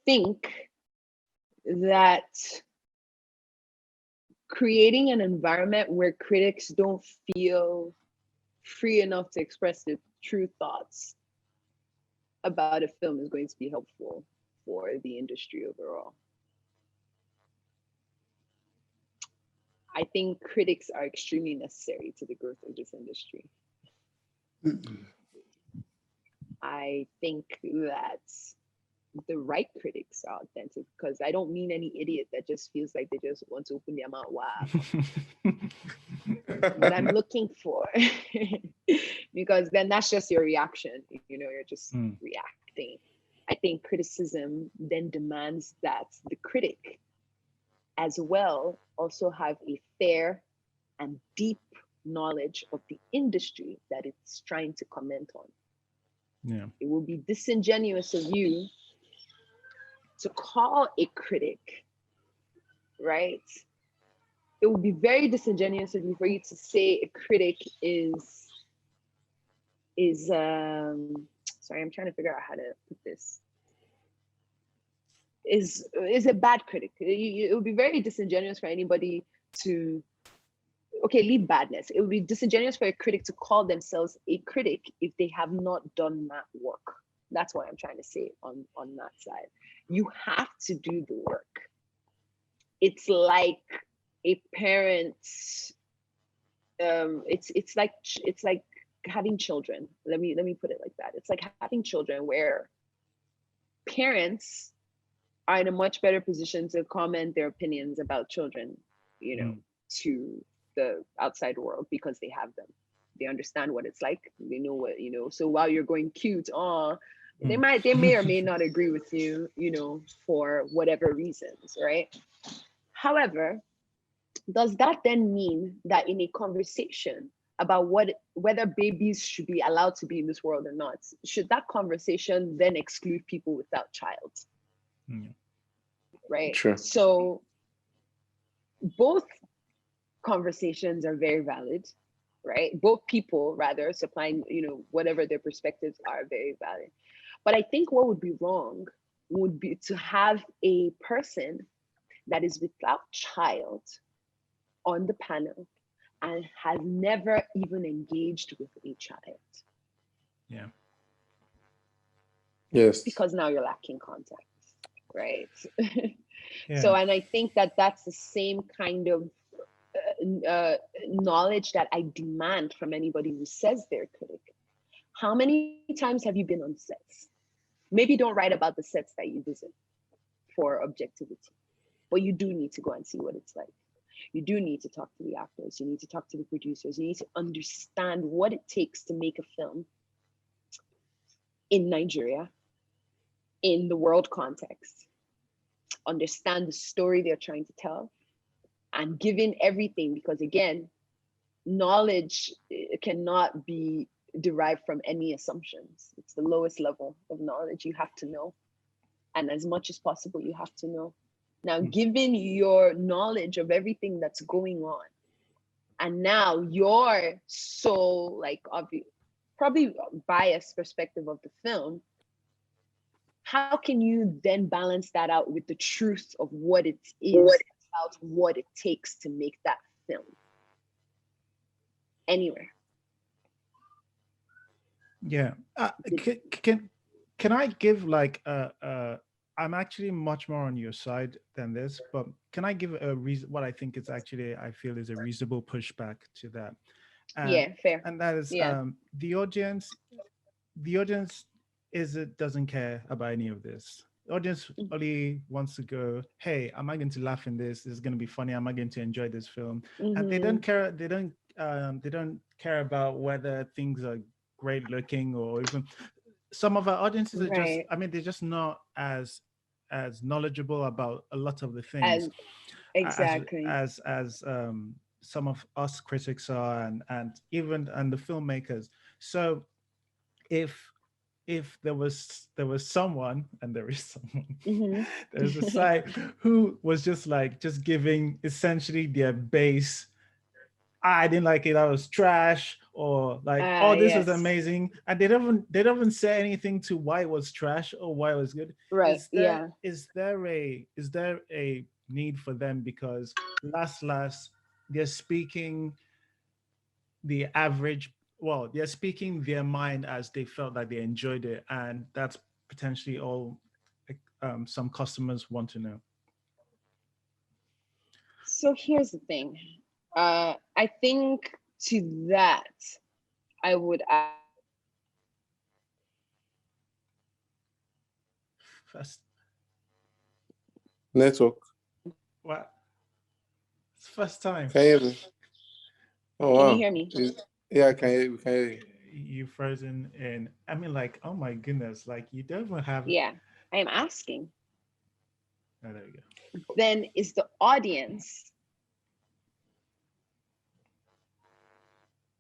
think that creating an environment where critics don't feel free enough to express their true thoughts about a film is going to be helpful for the industry overall. I think critics are extremely necessary to the growth of this industry. I think that the right critics are authentic, because I don't mean any idiot that just feels like they just want to open their mouth wide. What I'm looking for, because then that's just your reaction, you're just reacting. I think criticism then demands that the critic as well also have a fair and deep knowledge of the industry that it's trying to comment on. Yeah. It will be disingenuous of you to call a critic, right? It would be very disingenuous of you for you to say a critic is sorry, I'm trying to figure out how to put this. Is a bad critic. It would be very disingenuous for anybody to, okay, leave badness. It would be disingenuous for a critic to call themselves a critic if they have not done that work. That's what I'm trying to say on that side. You have to do the work. It's like a parent. It's like having children. Let me put it like that. It's like having children where parents are in a much better position to comment their opinions about children, to the outside world, because they have them. They understand what it's like. They know what, so while you're going cute, they may or may not agree with you, for whatever reasons, right? However, does that then mean that in a conversation about whether babies should be allowed to be in this world or not, should that conversation then exclude people without child? Right? Sure. So both conversations are very valid, right? Both people, rather, supplying, whatever their perspectives are, very valid. But I think what would be wrong would be to have a person that is without child on the panel and has never even engaged with a child. Yeah. Yes. Because now you're lacking context, right? Yeah. So, and I think that that's the same kind of knowledge that I demand from anybody who says they're a critic. How many times have you been on sets? Maybe don't write about the sets that you visit for objectivity, but you do need to go and see what it's like. You do need to talk to the actors. You need to talk to the producers. You need to understand what it takes to make a film in Nigeria, in the world context. Understand the story they're trying to tell, and given everything, because again, knowledge cannot be derived from any assumptions. It's the lowest level of knowledge. You have to know, and as much as possible, you have to know. Now, given your knowledge of everything that's going on, and now your so probably biased perspective of the film, how can you then balance that out with the truth of what it is about what it takes to make that film? Anywhere. Yeah. Can I give I'm actually much more on your side than this, but can I give a reason what I think is actually, I feel is a reasonable pushback to that? Yeah, fair. And that is the audience doesn't care about any of this. The audience only wants to go, hey, am I going to laugh in this? Is it going to be funny? Am I going to enjoy this film? And they don't care. They don't care about whether things are great looking, or even some of our audiences are just, they're just not as knowledgeable about a lot of the things exactly as some of us critics are, and even and the filmmakers. So if there was someone, and there is someone, Hmm. there's a site who was just giving essentially their base. I didn't like it, I was trash, or like, oh, this was Yes. amazing, and they don't even say anything to why it was trash or why it was good. Right. is there Yeah. is there a need for them, because last they're speaking the average, well, they're speaking their mind as they felt like they enjoyed it, and that's potentially all some customers want to know. So here's the thing. I think to that I would add First, Network. what? It's first time. Can you hear me? Oh can you wow. hear me? Yeah, I can hear you. We can hear you. You frozen, and I mean, like, oh my goodness, like you don't even have. Yeah. I am asking. Oh, there we go. Then is the audience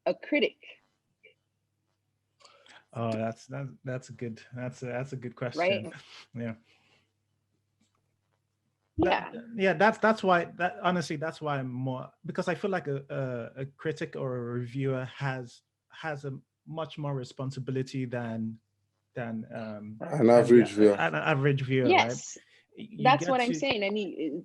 a critic? Oh, that's a good that's a good Right? question. Yeah. That, Yeah. yeah, that's why, that honestly, that's why I'm more, because I feel like a critic or a reviewer has a much more responsibility An than the average viewer. an average viewer, right? Yes. You That's get what I'm to, saying. I mean,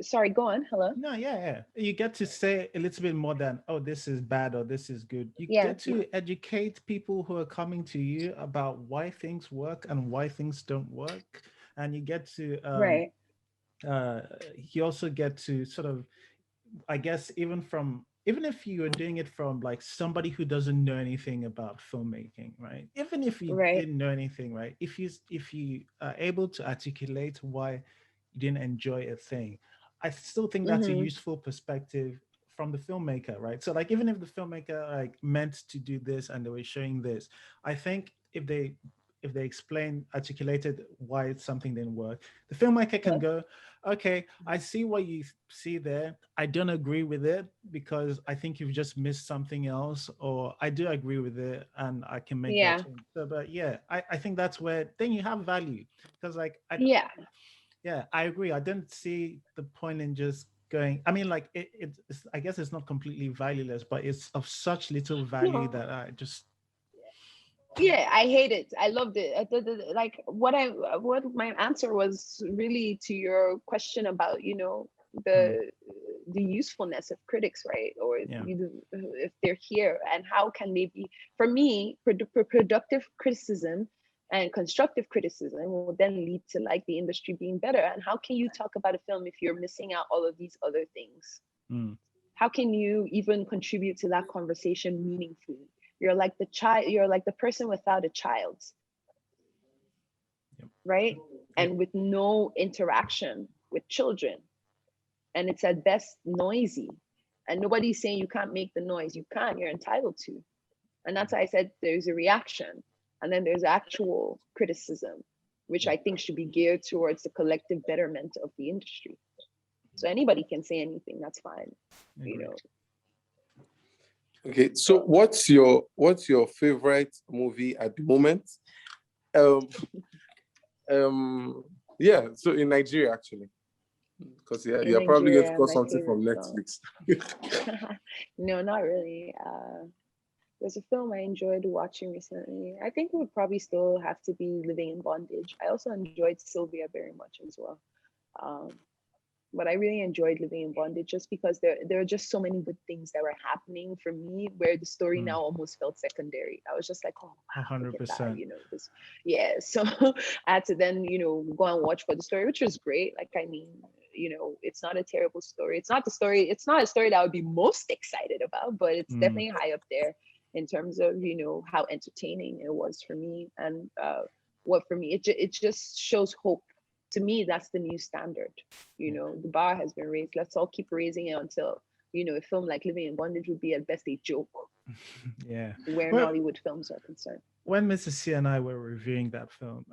sorry, go on. Hello. no, yeah, yeah, you get to say a little bit more than, oh, this is bad or this is good. You Yeah. get to educate people who are coming to you about why things work and why things don't work, and you get to Right. uh you also get to sort of, I guess, even if you are doing it from like somebody who doesn't know anything about filmmaking, right? Even if you Right. didn't know anything, right? If you are able to articulate why you didn't enjoy a thing, I still think that's a Mm-hmm. useful perspective from the filmmaker, right? So like, even if the filmmaker like meant to do this and they were showing this, I think if they explain, articulated why something didn't work, the filmmaker can go, okay, I see what you see there. I don't agree with it because I think you've just missed something else, or I do agree with it and I can make that Yeah. change. So, but yeah, I think that's where then you have value, because like Yeah. yeah, I agree. I don't see the point in just going. I mean, like I guess it's not completely valueless, but it's of such little value No. that I just Yeah, I hate it. I loved it. Like what my answer was really to your question about, mm, the usefulness of critics, right? Or yeah, if they're here and how can they be, for me, productive criticism and constructive criticism will then lead to like the industry being better. And how can you talk about a film if you're missing out all of these other things? mm, How can you even contribute to that conversation meaningfully? You're like the child, you're like the person without a child, yep, right? yep, And with no interaction with children, and it's at best noisy, and nobody's saying you can't make the noise. You can, you're entitled to. And that's why I said there's a reaction, and then there's actual criticism, which yep. I think should be geared towards the collective betterment of the industry. So anybody can say anything, that's fine, you Agreed. know. Okay, so what's your favorite movie at the moment? Um, yeah. So in Nigeria, actually, because yeah, In you're probably going to Nigeria, call my something favorite from film. Netflix. No, not really. There's a film I enjoyed watching recently. I think it would probably still have to be Living in Bondage. I also enjoyed Sylvia very much as well. Um, but I really enjoyed Living in Bondage just because there are just so many good things that were happening for me where the story Mm, now almost felt secondary. I was just like, oh wow, look at that, 100%. this, yeah. So I had to then, go and watch for the story, which was great. Like, I mean, it's not a terrible story. It's not a story that I would be most excited about, but it's Mm, definitely high up there in terms of, how entertaining it was for me. And what for me, it just shows hope. To me, that's the new standard. yeah, The bar has been raised. Let's all keep raising it until, a film like Living in Bondage would be at best a joke yeah. where Well, Nollywood films are concerned. when Mrs. C and I were reviewing that film,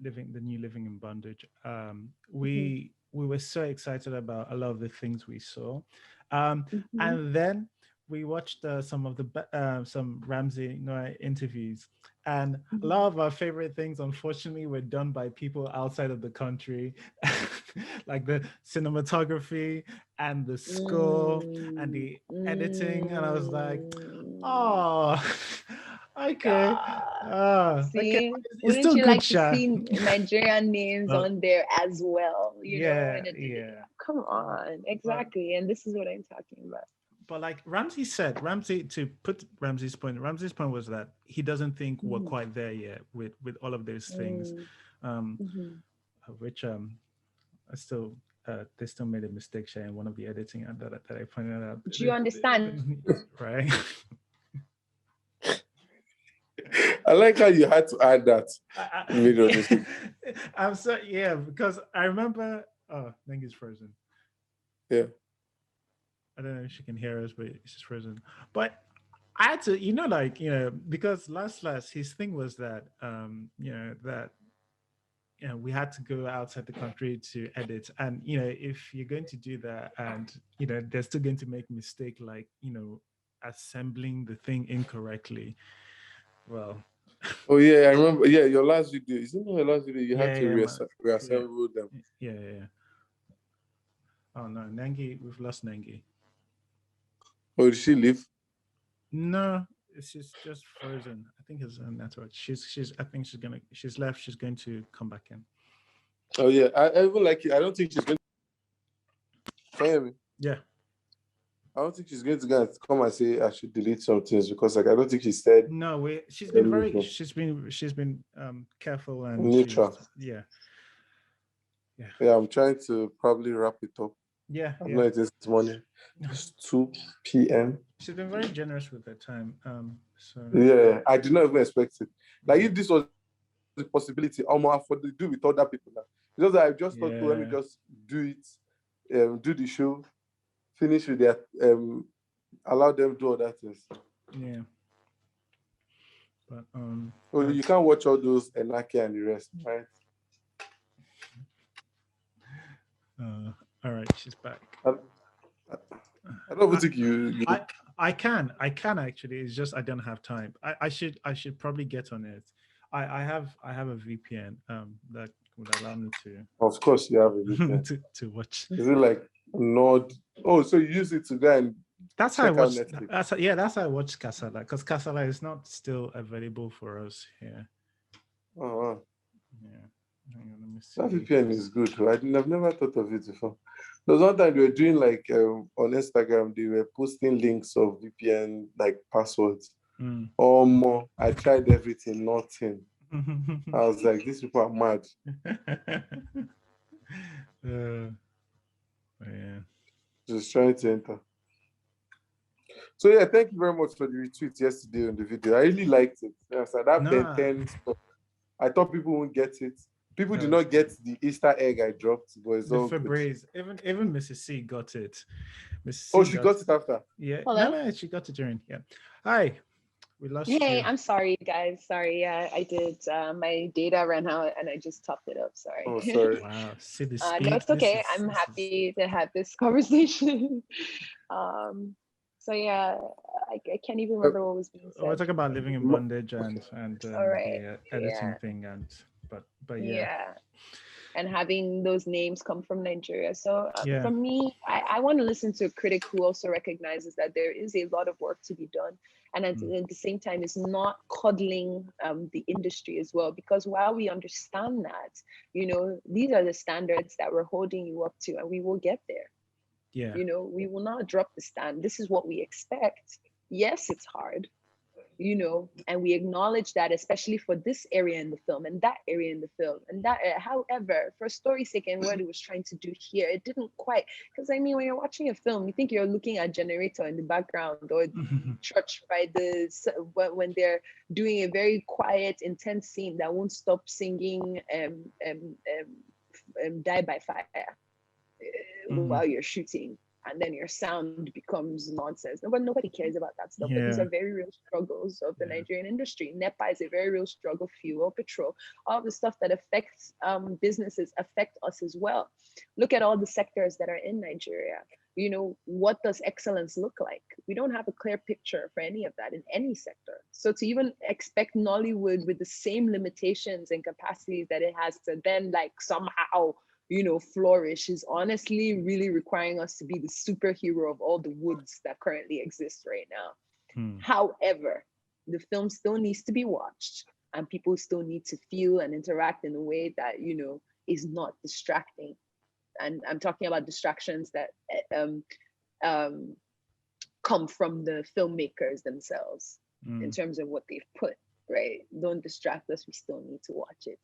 Living in Bondage, Hmm. we were so excited about a lot of the things we saw, Mhm. And then we watched some Ramsey Noah interviews, and a Mhm. lot of our favorite things, unfortunately, were done by people outside of the country, like the cinematography and the score and Mm, the editing. And I was like, mm. oh, okay, God. okay, See, it's wouldn't still you good, like to Sha. see Nigerian names Well, on there as well? yeah, In a, yeah. come on, But exactly. And this is what I'm talking about. like Ramsey, to put Ramsey's point was that he doesn't think we're Mhm. quite there yet with all of those things, Mm, um, mhm. which I still they still made a mistake sharing one of the editing that I pointed out, Do you understand? right? I like how you had to add that. You made a Yeah, mistake. I'm so yeah because I remember. Oh, Nengi's frozen. Yeah. I don't know if she can hear us, but it's just frozen. But I had to, because last his thing was that that we had to go outside the country to edit, and if you're going to do that, and they're still going to make mistake, like assembling the thing incorrectly. Well, Oh yeah, I remember. Yeah, your last video. Isn't it your last video? You had yeah, to yeah, yeah, reassemble them. yeah. Oh no, Nengi, we've lost Nengi. Oh, did she leave? No, it's just frozen. I think it's a network. I think she's left. She's going to come back in. Oh yeah, I even like it. I don't think she's going to. Can you hear me? Yeah. I don't think she's going to go and come and say I should delete some things because like I don't think she said No, she's been very anything. she's been careful, and Neutral. yeah. Yeah, I'm trying to probably wrap it up. Yeah, I'm yeah. not this morning. It's 2 p.m. She's been very generous with her time. So Yeah, I did not even expect it. Like if this was a possibility, I'm more for to do with other people now. Because I just thought, let me yeah, just do it, do the show, finish with their allow them do other things. yeah. But So you can't watch all those Enake and the rest, right? all right, she's back. I, I don't even think you I can actually. It's just I don't have time. I should probably get on it. I have a VPN that would allow me to of course you have a VPN. to watch. Is it like Nord? Oh, so you use it to go and That's how I check out watched. Netflix. That's how I watched Casala, because Casala is not still available for us here. Oh, wow. Yeah, hang on, let me That see. VPN is good. I've never thought of it before. There was one time they were doing like on Instagram, they were posting links of VPN like passwords. I tried everything, nothing. I was like, these people are mad. Yeah. Just trying to enter. So yeah, thank you very much for the retweet yesterday on the video. I really liked it. Yes, and that Nah. 10 stuff. I thought people wouldn't get it. People did No. not get the Easter egg I dropped, but it's The all good. Febreze, even Mrs. C got it. Mrs. C Oh, she got it after. Yeah. Hello? No, she got it during. Yeah. Hi. We lost Hey, you. I'm sorry, guys. Sorry. Yeah, I did. My data ran out and I just topped it up. Sorry. Oh, sorry. Wow. See the No, speed. it's okay. I'm happy to have this conversation. So yeah, I can't even remember what was being We're said. talking about living in bondage and All right. the editing Yeah. thing, but yeah. Yeah. And having those names come from Nigeria. So Yeah. for me, I want to listen to a critic who also recognizes that there is a lot of work to be done. And at the same time, is not coddling the industry as well. Because while we understand that, these are the standards that we're holding you up to, and we will get there. Yeah. We will not drop the stand. This is what we expect. Yes, it's hard. And we acknowledge that, especially for this area in the film and that area in the film. And that, however, for story's sake and what it was trying to do here, it didn't quite. Because I mean, when you're watching a film, you think you're looking at generator in the background or church by when they're doing a very quiet, intense scene that won't stop singing Die by Fire while you're shooting. And then your sound becomes nonsense. But nobody cares about that stuff. But these Yeah. are very real struggles of the Nigerian industry. NEPA is a very real struggle. Fuel, petrol, all the stuff that affects businesses affect us as well. Look at all the sectors that are in Nigeria. what does excellence look like? We don't have a clear picture for any of that in any sector. So to even expect Nollywood with the same limitations and capacities that it has to then like somehow, flourish is honestly really requiring us to be the superhero of all the woods that currently exist right now. However, the film still needs to be watched and people still need to feel and interact in a way that, is not distracting. And I'm talking about distractions that come from the filmmakers themselves in terms of what they've put, right? Don't distract us. We still need to watch it.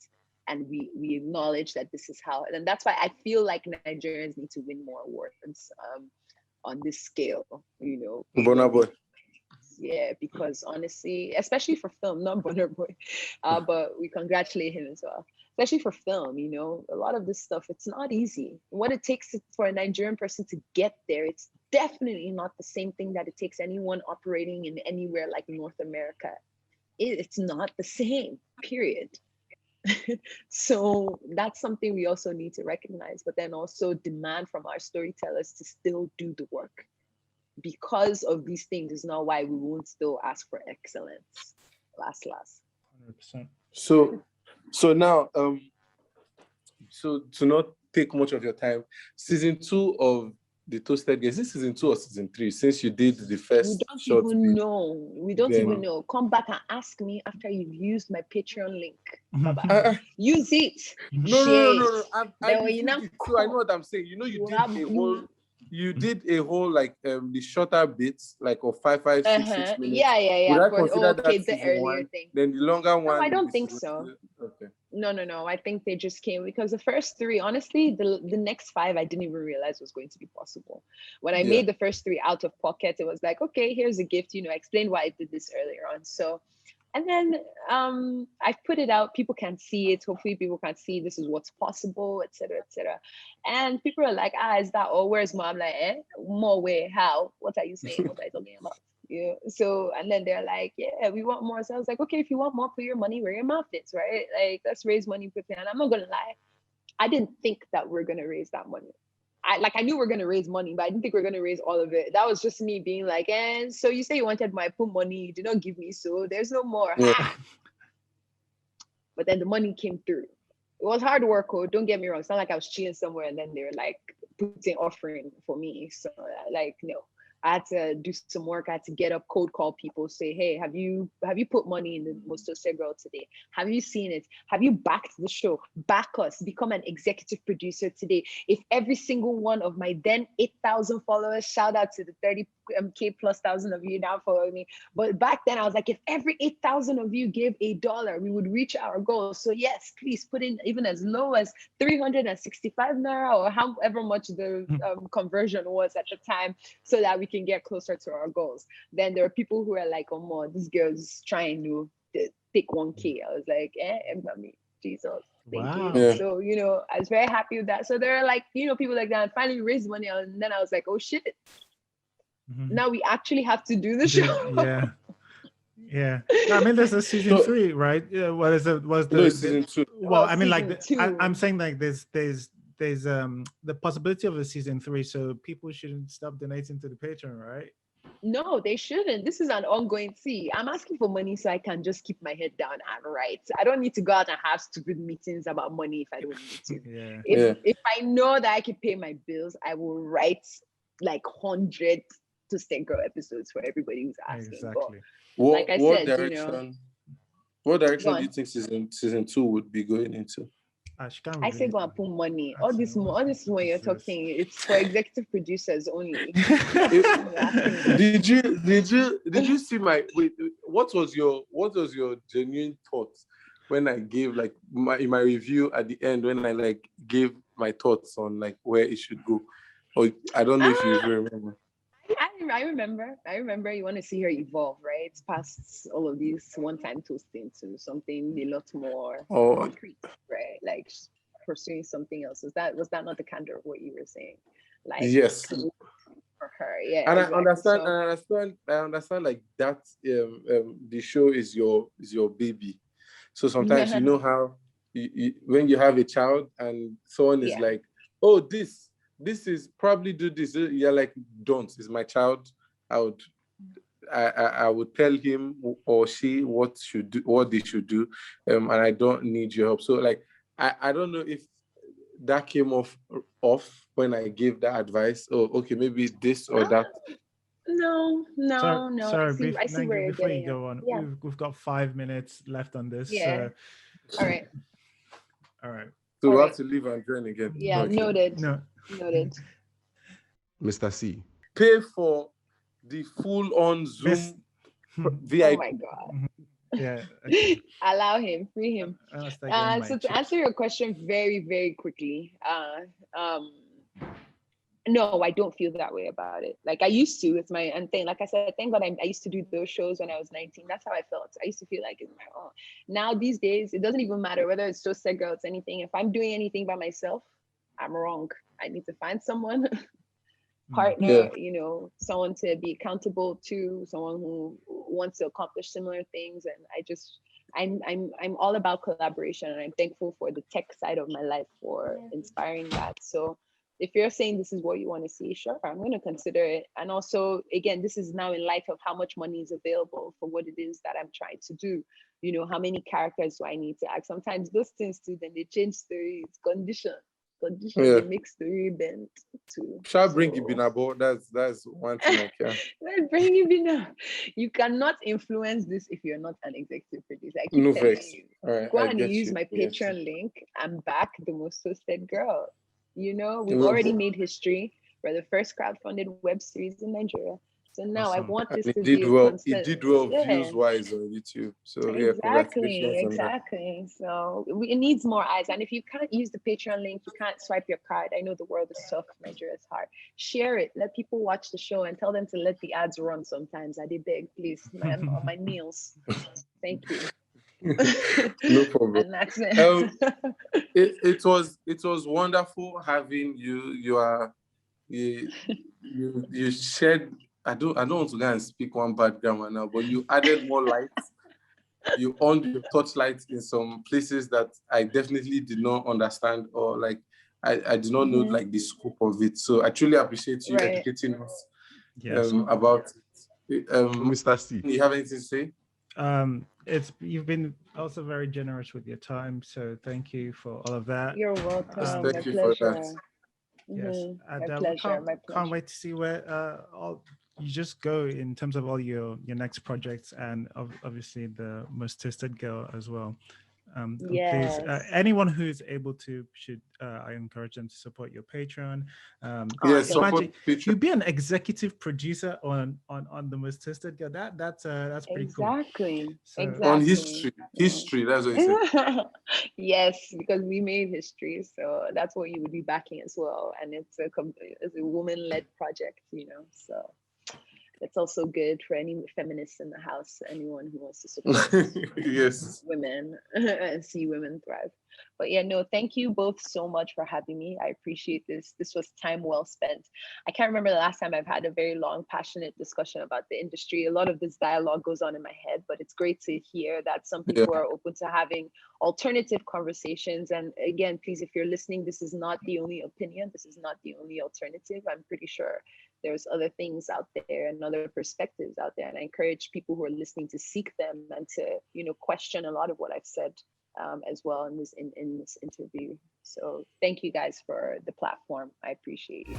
And we acknowledge that this is how, and that's why I feel like Nigerians need to win more awards on this scale, Burna Boy. Yeah, because honestly, especially for film, not Burna Boy, but we congratulate him as well. Especially for film, a lot of this stuff, it's not easy. What it takes for a Nigerian person to get there, it's definitely not the same thing that it takes anyone operating in anywhere like North America. It's not the same, period. So that's something we also need to recognize, but then also demand from our storytellers to still do the work. Because of these things is not why we won't still ask for excellence. Last. 100%. So now, so to not take much of your time, season 2 of The Toasted Girl, is this season 2 or season 3? Since you did the first short. We don't even know. Come back and ask me after you've used my Patreon link. Bye-bye. Use it. No. I Then used it too. I know what I'm saying. You did a whole like the shorter bits, like of 5, 6 minutes. Yeah. Would I consider that the season earlier 1? thing. Then the longer one. No, I don't think so. Okay. No. I think they just came because the first 3, honestly, the next 5 I didn't even realize was going to be possible. When I made the first 3 out of pocket, it was like, okay, here's a gift. Explain why I did this earlier on. So. And then I've put it out. People can see it. Hopefully people can see this is what's possible, etc., etc. And people are like, is that all? Where's more? I'm like, more where? How? What are you saying? What are you talking about? Yeah. So, and then they're like, yeah, we want more. So I was like, okay, if you want more, put your money where your mouth is, right? Like, let's raise money quickly. And I'm not going to lie. I didn't think that we're going to raise that money. I knew we're going to raise money, but I didn't think we're going to raise all of it. That was just me being like, so you say you wanted my put money, you did not give me, so there's no more. Yeah. But then the money came through. It was hard work, don't get me wrong. It's not like I was cheating somewhere and then they were like putting offering for me. So like, no. I had to do some work. I had to get up, cold call people, say, hey, have you put money in the Most Toasted Girl today? Have you seen it? Have you backed the show? Back us, become an executive producer today. If every single one of my then 8,000 followers, shout out to the 30K plus thousand of you now following me. But back then I was like, if every 8,000 of you gave $1, we would reach our goal. So yes, please put in even as low as 365 Naira or however much the conversion was at the time so that we can get closer to our goals. Then there are people who are like, oh more, this girl's trying to take 1K. I was like, mommy, Jesus, thank you. Yeah. So, I was very happy with that. So there are like, people like that. And finally raised money. And then I was like, oh shit. Now we actually have to do the show. Yeah. I mean, there's a season 3, right? Yeah. What is it? Season 2? Well, I mean, like, I'm saying like there's the possibility of a season 3, so people shouldn't stop donating to the Patreon, right? No, they shouldn't. This is an ongoing thing. I'm asking for money so I can just keep my head down and write. I don't need to go out and have stupid meetings about money if I don't need to. If I know that I can pay my bills, I will write like 100 Toasted Girl episodes for everybody who's asking. Exactly. What direction do you think season 2 would be going into? I say go and put money. All this when you're talking, it's for executive producers only. Did you see what was your genuine thoughts when I gave like in my review at the end when I like gave my thoughts on like where it should go? Or I don't know if you remember. I remember you want to see her evolve, right? It's past all of these one-time toasting to something a lot more concrete, right? Like pursuing something else. Was that not the candor of what you were saying? Like yes. For her, yeah. And exactly. I understand like that the show is your baby. So sometimes you know how when you have a child and someone is like, oh, this this is probably do this. You're like, don't. It's my child. I would tell him or she what they should do, and I don't need your help. So like, I don't know if that came off when I gave that advice. Oh, okay, maybe this or that. No. Sorry, I see where you're before getting you go at. on, Yeah. we've got 5 minutes left on this. Yeah. All right. All right. So we All have right. to leave and join again. Yeah. Okay. Noted. No. Noted. Mr. C. Pay for the full-on Zoom Oh VIP. my God. Yeah. Okay. Allow him. Free him. I'll start getting my So to chips. answer your question very, very quickly, no, I don't feel that way about it. Like I used to. It's my own thing. Like I said, thank God I used to do those shows when I was 19. That's how I felt. I used to feel like it's my own. Now these days, it doesn't even matter whether it's just set girls, anything. If I'm doing anything by myself, I'm wrong. I need to find someone, partner, someone to be accountable to, someone who wants to accomplish similar things. And I'm all about collaboration, and I'm thankful for the tech side of my life for inspiring that. So if you're saying this is what you want to see, sure, I'm going to consider it. And also, again, this is now in light of how much money is available for what it is that I'm trying to do. How many characters do I need to act? Sometimes those things too, then they change stories, condition, they make story bent too. Shall bring Ibinabo. That's one thing I can. Let's bring Ibina. You cannot influence this if you're not an executive producer. I keep No telling vex. you. All right, Go I and get use you. my Yes. Patreon link. I'm back, the most toasted girl. We've No. already made history. We're the first crowdfunded web series in Nigeria. So now I Awesome. want this And to it be did a well. constant. It did well Yeah. views-wise on YouTube. So yeah, congratulations on that. Exactly. So it needs more eyes. And if you can't use the Patreon link, you can't swipe your card. I know the world is tough. Nigeria is hard. Share it. Let people watch the show and tell them to let the ads run sometimes. I did beg, please. I'm on my knees. Thank you. No problem. And that's it. It was wonderful having you. You shared. I don't want to go and speak one bad grammar now, but you added more light. You earned your touchlight in some places that I definitely did not understand, or like I did not know like the scope of it. So I truly appreciate you educating us Yes. about it. Mr. C. You have anything to say? You've been also very generous with your time, so thank you for all of that. You're welcome. My Thank you for pleasure. that. Yes, My and pleasure. can't wait to see where all you just go in terms of all your next projects, and obviously the Most Tested Girl as well. And please, Yes. anyone who's able to I encourage them to support your Patreon. Yes, support imagine Patreon. you'd be an executive producer on the Most Tested Girl. That's pretty cool. Exactly. So, Exactly. On history. That's what you said. Yes, because we made history, so that's what you would be backing as well. And it's a woman-led project, so it's also good for any feminists in the house, anyone who wants to support Yes. women and see women thrive. But yeah, no, thank you both so much for having me. I appreciate this. This was time well spent. I can't remember the last time I've had a very long, passionate discussion about the industry. A lot of this dialogue goes on in my head, but it's great to hear that some people are open to having alternative conversations. And again, please, if you're listening, this is not the only opinion. This is not the only alternative. I'm pretty sure there's other things out there and other perspectives out there. And I encourage people who are listening to seek them and to, question a lot of what I've said as well in this interview. So thank you guys for the platform. I appreciate you.